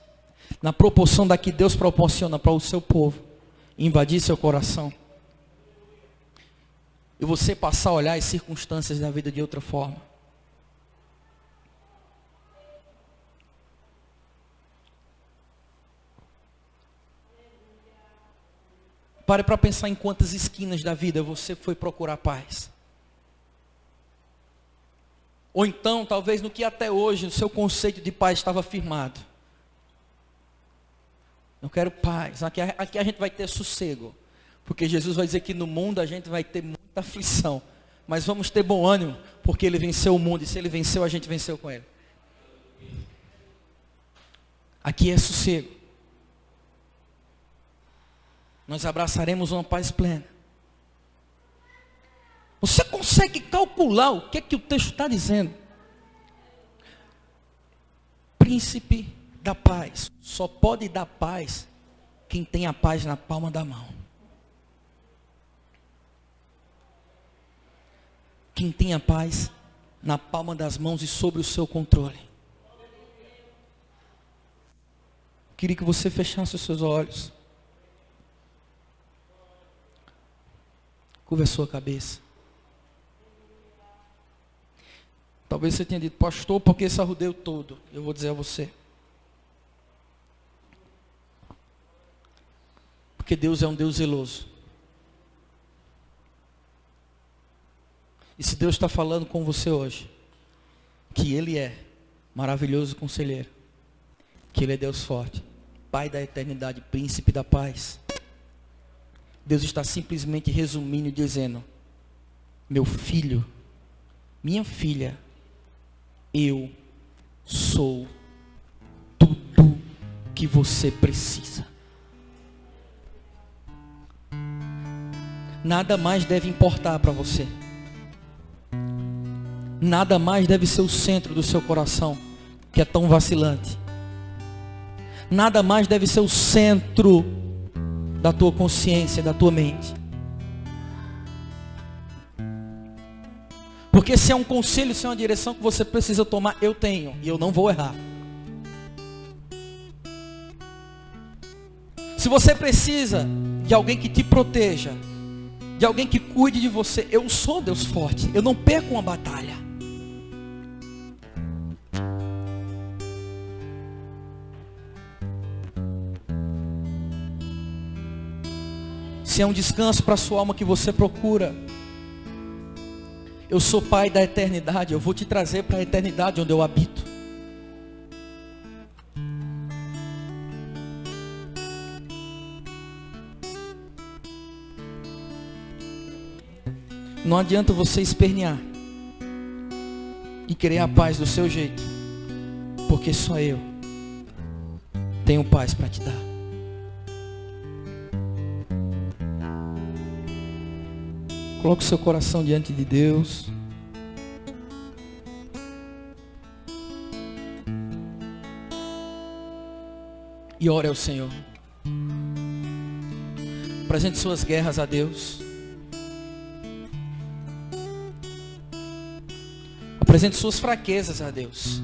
Na proporção da que Deus proporciona para o seu povo invadir seu coração. E você passar a olhar as circunstâncias da vida de outra forma. Pare para pensar em quantas esquinas da vida você foi procurar paz. Ou então, talvez no que até hoje o seu conceito de paz estava firmado. Eu quero paz. Aqui a gente vai ter sossego. Porque Jesus vai dizer que no mundo a gente vai ter muita aflição. Mas vamos ter bom ânimo, porque Ele venceu o mundo. E se Ele venceu, a gente venceu com Ele. Aqui é sossego. Nós abraçaremos uma paz plena. Você consegue calcular o que é que o texto está dizendo? Príncipe da paz. Só pode dar paz quem tem a paz na palma da mão. Quem tem a paz na palma das mãos e sobre o seu controle. Queria que você fechasse os seus olhos. Curva a sua cabeça. Talvez você tenha dito, pastor, por que esse arrudeio todo? Eu vou dizer a você. Porque Deus é um Deus zeloso. E se Deus está falando com você hoje, que Ele é maravilhoso conselheiro, que Ele é Deus forte, Pai da eternidade, príncipe da paz, Deus está simplesmente resumindo e dizendo, meu filho, minha filha, eu sou tudo que você precisa. Nada mais deve importar para você. Nada mais deve ser o centro do seu coração, que é tão vacilante. Nada mais deve ser o centro da tua consciência, da tua mente. Porque se é um conselho, se é uma direção que você precisa tomar, eu tenho, e eu não vou errar. Se você precisa de alguém que te proteja, de alguém que cuide de você, eu sou Deus forte, eu não perco uma batalha. Se é um descanso para a sua alma que você procura, eu sou Pai da eternidade, eu vou te trazer para a eternidade onde eu habito. Não adianta você espernear e querer a paz do seu jeito, porque só eu tenho paz para te dar. Coloque o seu coração diante de Deus. E ore ao Senhor. Apresente suas guerras a Deus. Apresente suas fraquezas a Deus.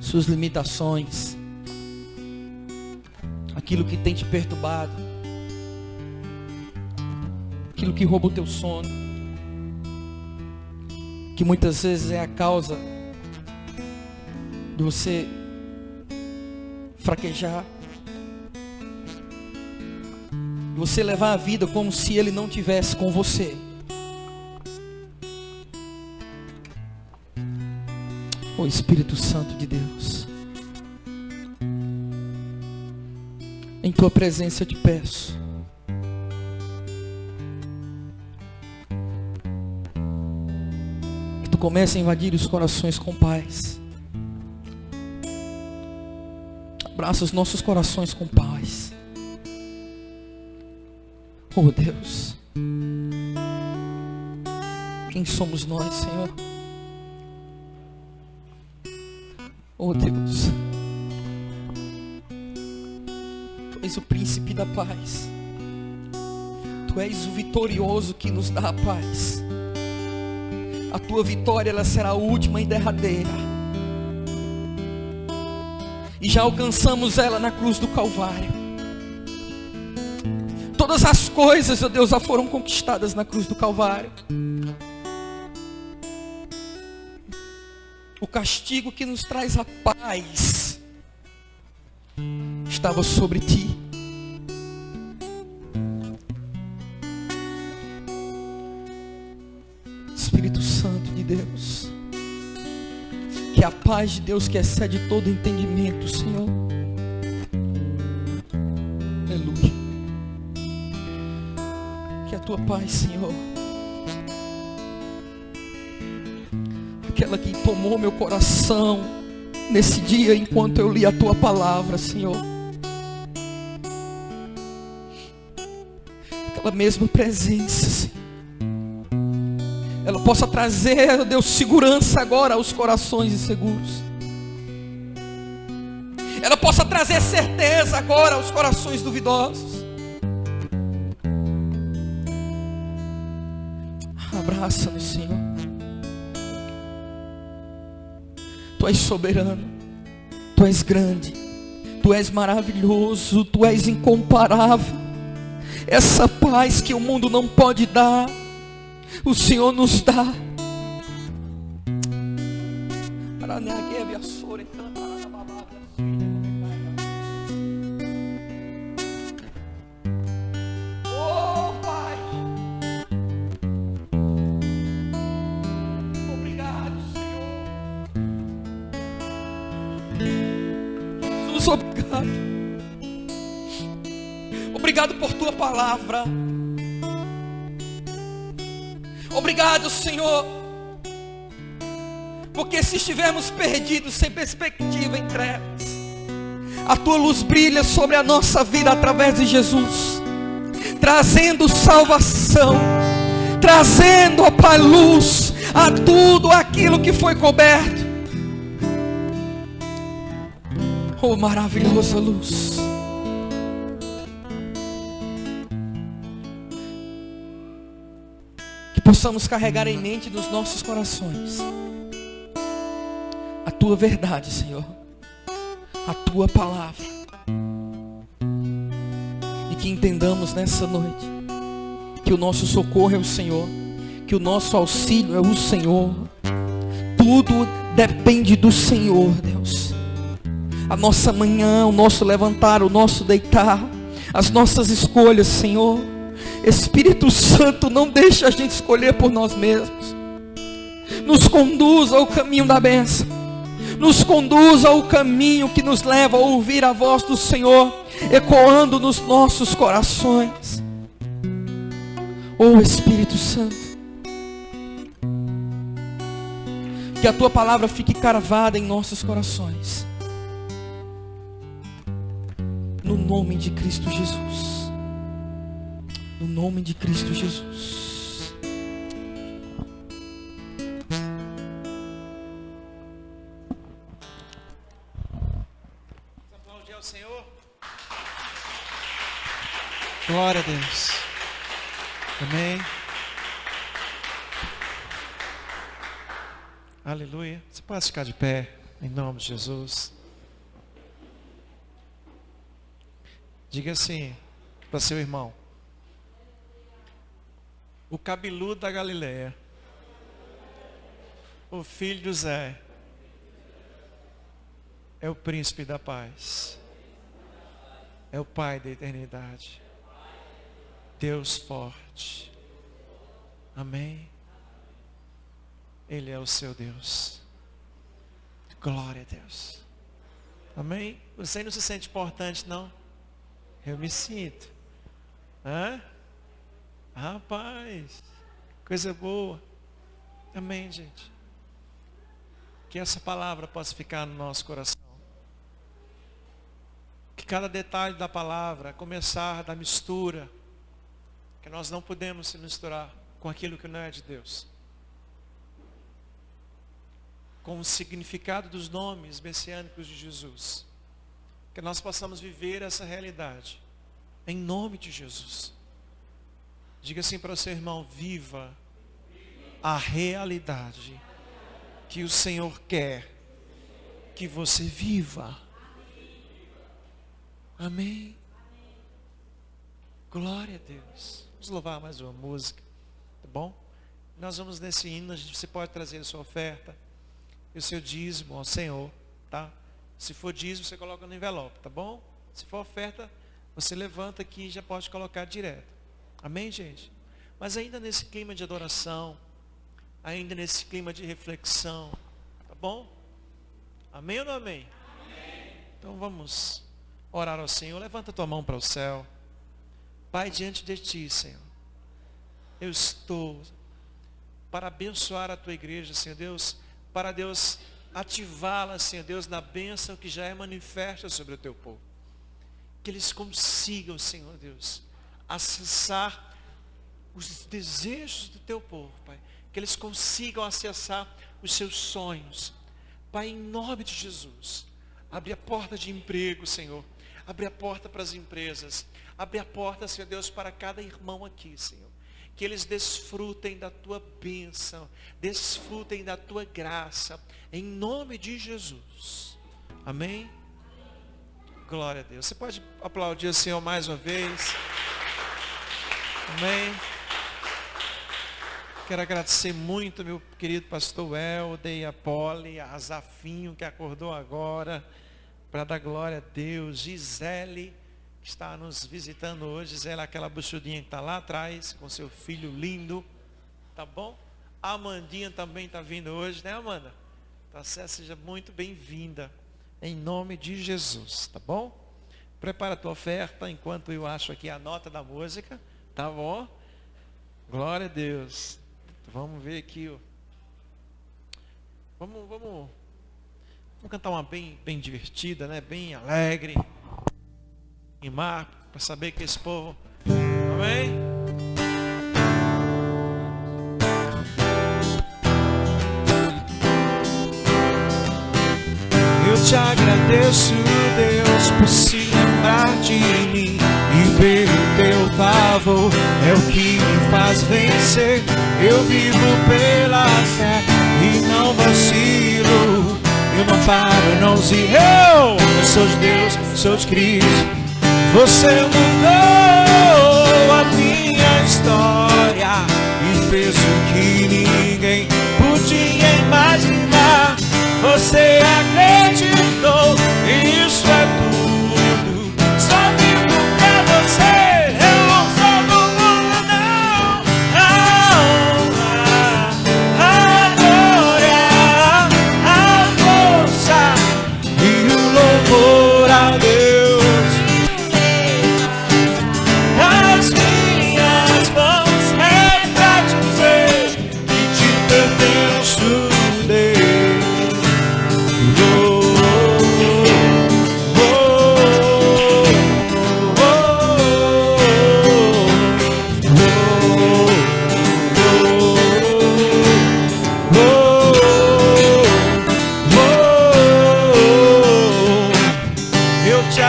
Suas limitações. Aquilo que tem te perturbado. Aquilo que rouba o teu sono, que muitas vezes é a causa de você fraquejar, de você levar a vida como se Ele não tivesse com você. O Espírito Santo de Deus, em Tua presença eu te peço, comece a invadir os corações com paz. Abraça os nossos corações com paz. Oh Deus, quem somos nós, Senhor? Oh Deus, Tu és o príncipe da paz. Tu és o vitorioso que nos dá a paz. A tua vitória, ela será a última e derradeira. E já alcançamos ela na cruz do Calvário. Todas as coisas, ó Deus, já foram conquistadas na cruz do Calvário. O castigo que nos traz a paz estava sobre ti. Espírito Santo de Deus, que a paz de Deus que excede todo entendimento, Senhor, aleluia, que a tua paz, Senhor, aquela que tomou meu coração nesse dia enquanto eu li a tua palavra, Senhor, aquela mesma presença, Senhor, ela possa trazer, Deus, segurança agora aos corações inseguros. Ela possa trazer certeza agora aos corações duvidosos. Abraça-nos, Senhor. Tu és soberano. Tu és grande. Tu és maravilhoso. Tu és incomparável. Essa paz que o mundo não pode dar. o Senhor nos dá. Oh, Pai, obrigado, Senhor. Jesus, obrigado. Obrigado por tua palavra. Obrigado, Senhor, porque se estivermos perdidos, sem perspectiva, em trevas, a tua luz brilha sobre a nossa vida através de Jesus, trazendo salvação, trazendo, ó Pai, luz a tudo aquilo que foi coberto. Oh, maravilhosa luz. Que possamos carregar em mente nos nossos corações a tua verdade, Senhor, a tua palavra, e que entendamos nessa noite que o nosso socorro é o Senhor, que o nosso auxílio é o Senhor. Tudo depende do Senhor, Deus. A nossa manhã, o nosso levantar, o nosso deitar, as nossas escolhas, Senhor. Espírito Santo, não deixa a gente escolher por nós mesmos. Nos conduz ao caminho da bênção. Nos conduz ao caminho que nos leva a ouvir a voz do Senhor ecoando nos nossos corações. Oh, Espírito Santo, que a tua palavra fique cravada em nossos corações, no nome de Cristo Jesus. No nome de Cristo Jesus. Aplaudir ao Senhor. Glória a Deus. Amém. Aleluia. Você pode ficar de pé, em nome de Jesus. Diga assim para seu irmão: o cabeludo da Galileia, o filho de José, é o príncipe da paz, é o Pai da eternidade, Deus forte. Amém. Ele é o seu Deus. Glória a Deus. Amém. Você não se sente importante, não? Eu me sinto. Hã? Rapaz, coisa boa. Amém, gente. Que essa palavra possa ficar no nosso coração. Que cada detalhe da palavra, a começar da mistura, que nós não podemos se misturar com aquilo que não é de Deus, com o significado dos nomes messiânicos de Jesus, que nós possamos viver essa realidade, em nome de Jesus. Diga assim para o seu irmão: viva a realidade que o Senhor quer que você viva. Amém. Glória a Deus. Vamos louvar mais uma música, tá bom? Nós vamos nesse hino, você pode trazer a sua oferta e o seu dízimo ao Senhor, tá? Se for dízimo, você coloca no envelope, tá bom? Se for oferta, você levanta aqui e já pode colocar direto. Amém, gente? Mas ainda nesse clima de adoração, ainda nesse clima de reflexão, tá bom? Amém ou não amém? Amém. Então vamos orar ao Senhor. Levanta a tua mão para o céu. Pai, diante de ti, Senhor, eu estou para abençoar a tua igreja, Senhor Deus, para Deus ativá-la, Senhor Deus, na bênção que já é manifesta sobre o teu povo. Que eles consigam, Senhor Deus, acessar os desejos do teu povo, Pai. Que eles consigam acessar os seus sonhos. Pai, em nome de Jesus, abre a porta de emprego, Senhor. Abre a porta para as empresas. Abre a porta, Senhor Deus, para cada irmão aqui, Senhor. Que eles desfrutem da tua bênção, desfrutem da tua graça, em nome de Jesus. Amém? Glória a Deus. Você pode aplaudir o Senhor mais uma vez? Amém? Quero agradecer muito meu querido pastor Helder, a Poli, a Zafinho que acordou agora, para dar glória a Deus. Gisele, que está nos visitando hoje. Gisele, aquela buchudinha que está lá atrás, com seu filho lindo, tá bom? A Amandinha também está vindo hoje, né, Amanda? Tá certo, seja muito bem-vinda, em nome de Jesus, tá bom? Prepara a tua oferta, enquanto eu acho aqui a nota da música, tá bom? Glória a Deus. Vamos ver aqui, ó. Vamos cantar uma bem divertida, né? Bem alegre. Animar, para saber que esse povo, amém? Eu te agradeço, Deus, por se lembrar de mim e pelo teu favor, é o que me faz vencer. Eu vivo pela fé e não vacilo. Eu não paro, não zio. Eu sou de Deus, sou de Cristo. Você mudou a minha história e fez o que ninguém podia imaginar. Você acreditou, isso é tudo. Só vivo pra você, eu não sou do mundo, não. A glória, a força e o louvor a Deus. As minhas mãos é pra dizer que te pertenço, Deus.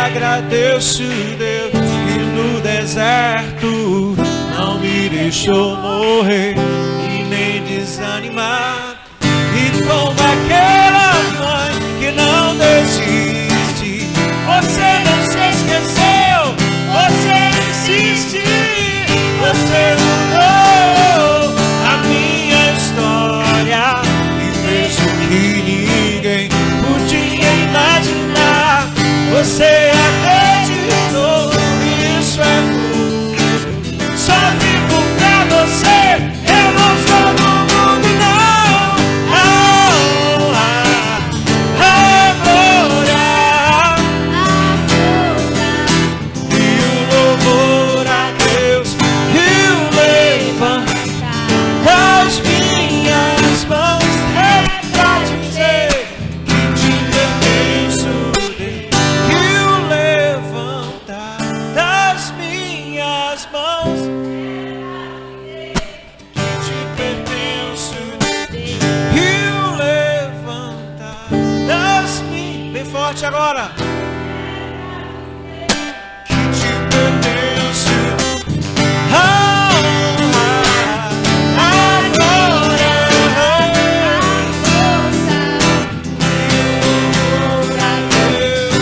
Agradeço, Deus, que no deserto não me deixou morrer e nem desanimar. E como aquela mãe que não desiste, você não se esqueceu, você insiste. Você mudou a minha história e fez o que ninguém podia imaginar. Você acreditou, isso é tudo. Só vivo pra você, eu não sou do mundo, não. A glória, e o louvor a Deus, e o levantar as minhas mãos é pra dizer que te pertenço. Forte agora. Que te pertence a glória, a força a Deus.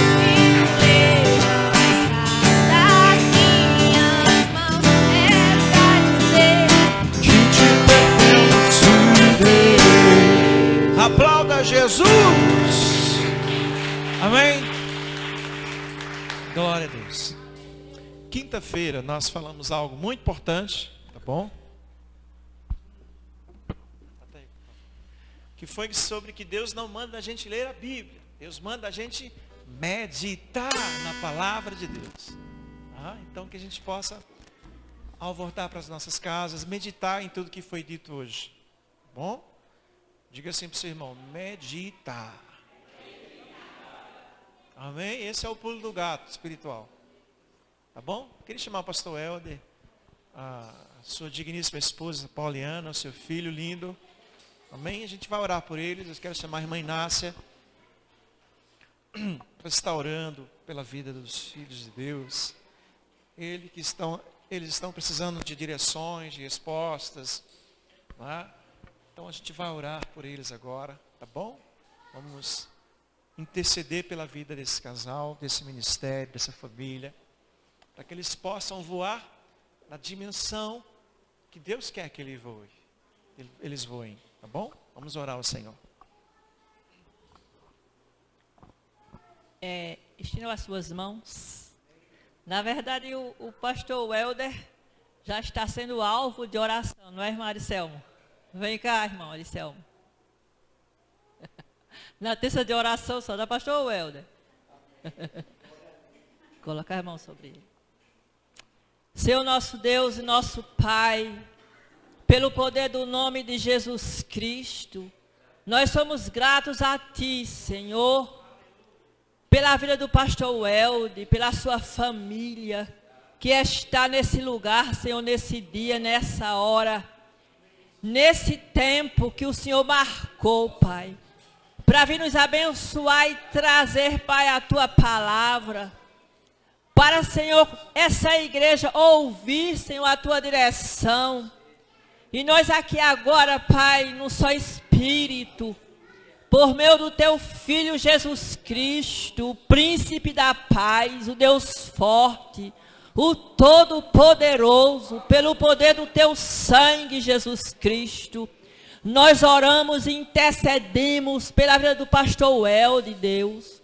Das minhas mãos é pra dizer Que te pertence, Deus. Aplauda Jesus. Amém? Glória a Deus. Quinta-feira nós falamos algo muito importante, tá bom? Que foi sobre que Deus não manda a gente ler a Bíblia. Deus manda a gente meditar na palavra de Deus. Então que a gente possa, ao voltar para as nossas casas, meditar em tudo que foi dito hoje. Tá bom? Diga assim para o seu irmão, meditar. Amém? Esse é o pulo do gato espiritual. Tá bom? Queria chamar o pastor Helder, a sua digníssima esposa Pauliana, o seu filho lindo. Amém? A gente vai orar por eles. Eu quero chamar a irmã Inácia para estar orando pela vida dos filhos de Deus. Eles estão precisando de direções, de respostas. Tá? Então a gente vai orar por eles agora. Tá bom? Vamos interceder pela vida desse casal, desse ministério, dessa família, para que eles possam voar na dimensão que Deus quer que ele voe. eles voem, tá bom? Vamos orar ao Senhor. Estenda as suas mãos. Na verdade, o pastor Welder já está sendo alvo de oração, não é, irmão Aricelmo? Vem cá, irmão Aricelmo. Na terça de oração só da pastor Welder. Colocar a mão sobre ele. Senhor nosso Deus e nosso Pai, pelo poder do nome de Jesus Cristo, nós somos gratos a Ti, Senhor, pela vida do pastor Welder, pela sua família, que está nesse lugar, Senhor, nesse dia, nessa hora, nesse tempo que o Senhor marcou, Pai, para vir nos abençoar e trazer, Pai, a Tua palavra, para, Senhor, essa igreja ouvir, Senhor, a Tua direção. E nós aqui agora, Pai, no só Espírito, por meio do Teu Filho Jesus Cristo, o Príncipe da Paz, o Deus forte, o Todo-Poderoso, pelo poder do Teu sangue, Jesus Cristo, nós oramos e intercedemos pela vida do pastor Welder, Deus.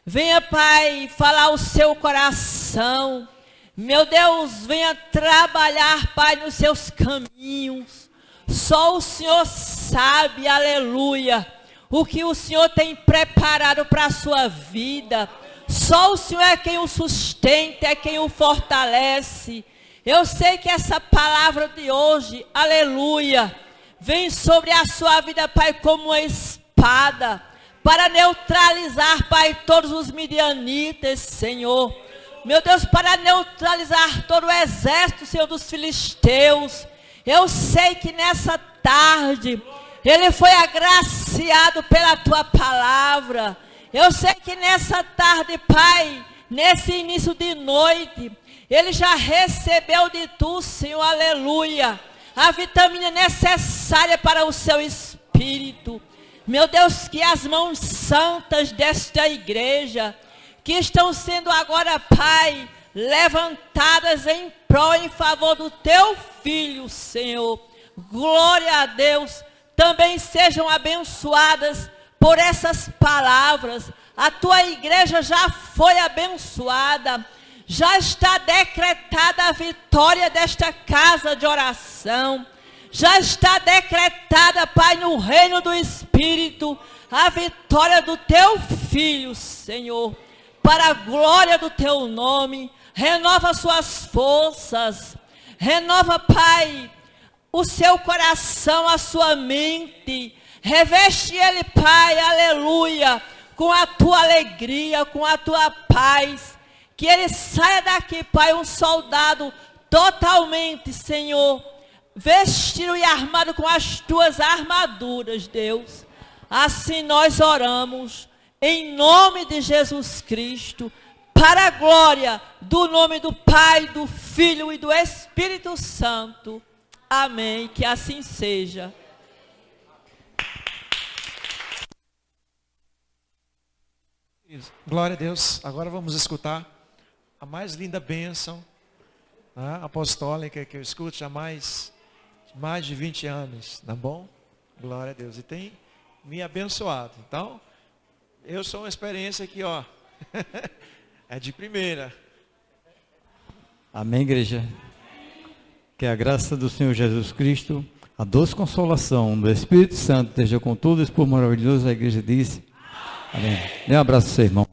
Venha, Pai, falar o seu coração. Meu Deus, venha trabalhar, Pai, nos seus caminhos. Só o Senhor sabe, aleluia, o que o Senhor tem preparado para a sua vida. Só o Senhor é quem o sustenta, é quem o fortalece. Eu sei que essa palavra de hoje, aleluia, vem sobre a sua vida, Pai, como uma espada, para neutralizar, Pai, todos os midianitas, Senhor. Meu Deus, para neutralizar todo o exército, Senhor, dos filisteus. Eu sei que nessa tarde, ele foi agraciado pela Tua palavra. Eu sei que nessa tarde, Pai, nesse início de noite, ele já recebeu de Tu, Senhor, aleluia, a vitamina necessária para o seu espírito. Meu Deus, que as mãos santas desta igreja, que estão sendo agora, Pai, levantadas em prol, em favor do Teu Filho, Senhor, glória a Deus, também sejam abençoadas por essas palavras. A Tua igreja já foi abençoada, já está decretada a vitória desta casa de oração, já está decretada, Pai, no reino do Espírito, a vitória do Teu Filho, Senhor, para a glória do Teu nome. Renova suas forças, renova, Pai, o seu coração, a sua mente, reveste ele, Pai, aleluia, com a Tua alegria, com a Tua paz, que ele saia daqui, Pai, um soldado totalmente, Senhor, vestido e armado com as Tuas armaduras, Deus. Assim nós oramos, em nome de Jesus Cristo, para a glória do nome do Pai, do Filho e do Espírito Santo. Amém. Que assim seja. Glória a Deus. Agora vamos escutar a mais linda bênção, né, apostólica que eu escuto já mais de 20 anos, tá bom? Glória a Deus. E tem me abençoado. Então, eu sou uma experiência aqui, ó. É de primeira. Amém, igreja. Que a graça do Senhor Jesus Cristo, a doce consolação do Espírito Santo esteja com todos, por maravilhoso, a igreja disse. Amém. Dê um abraço ao seu irmão.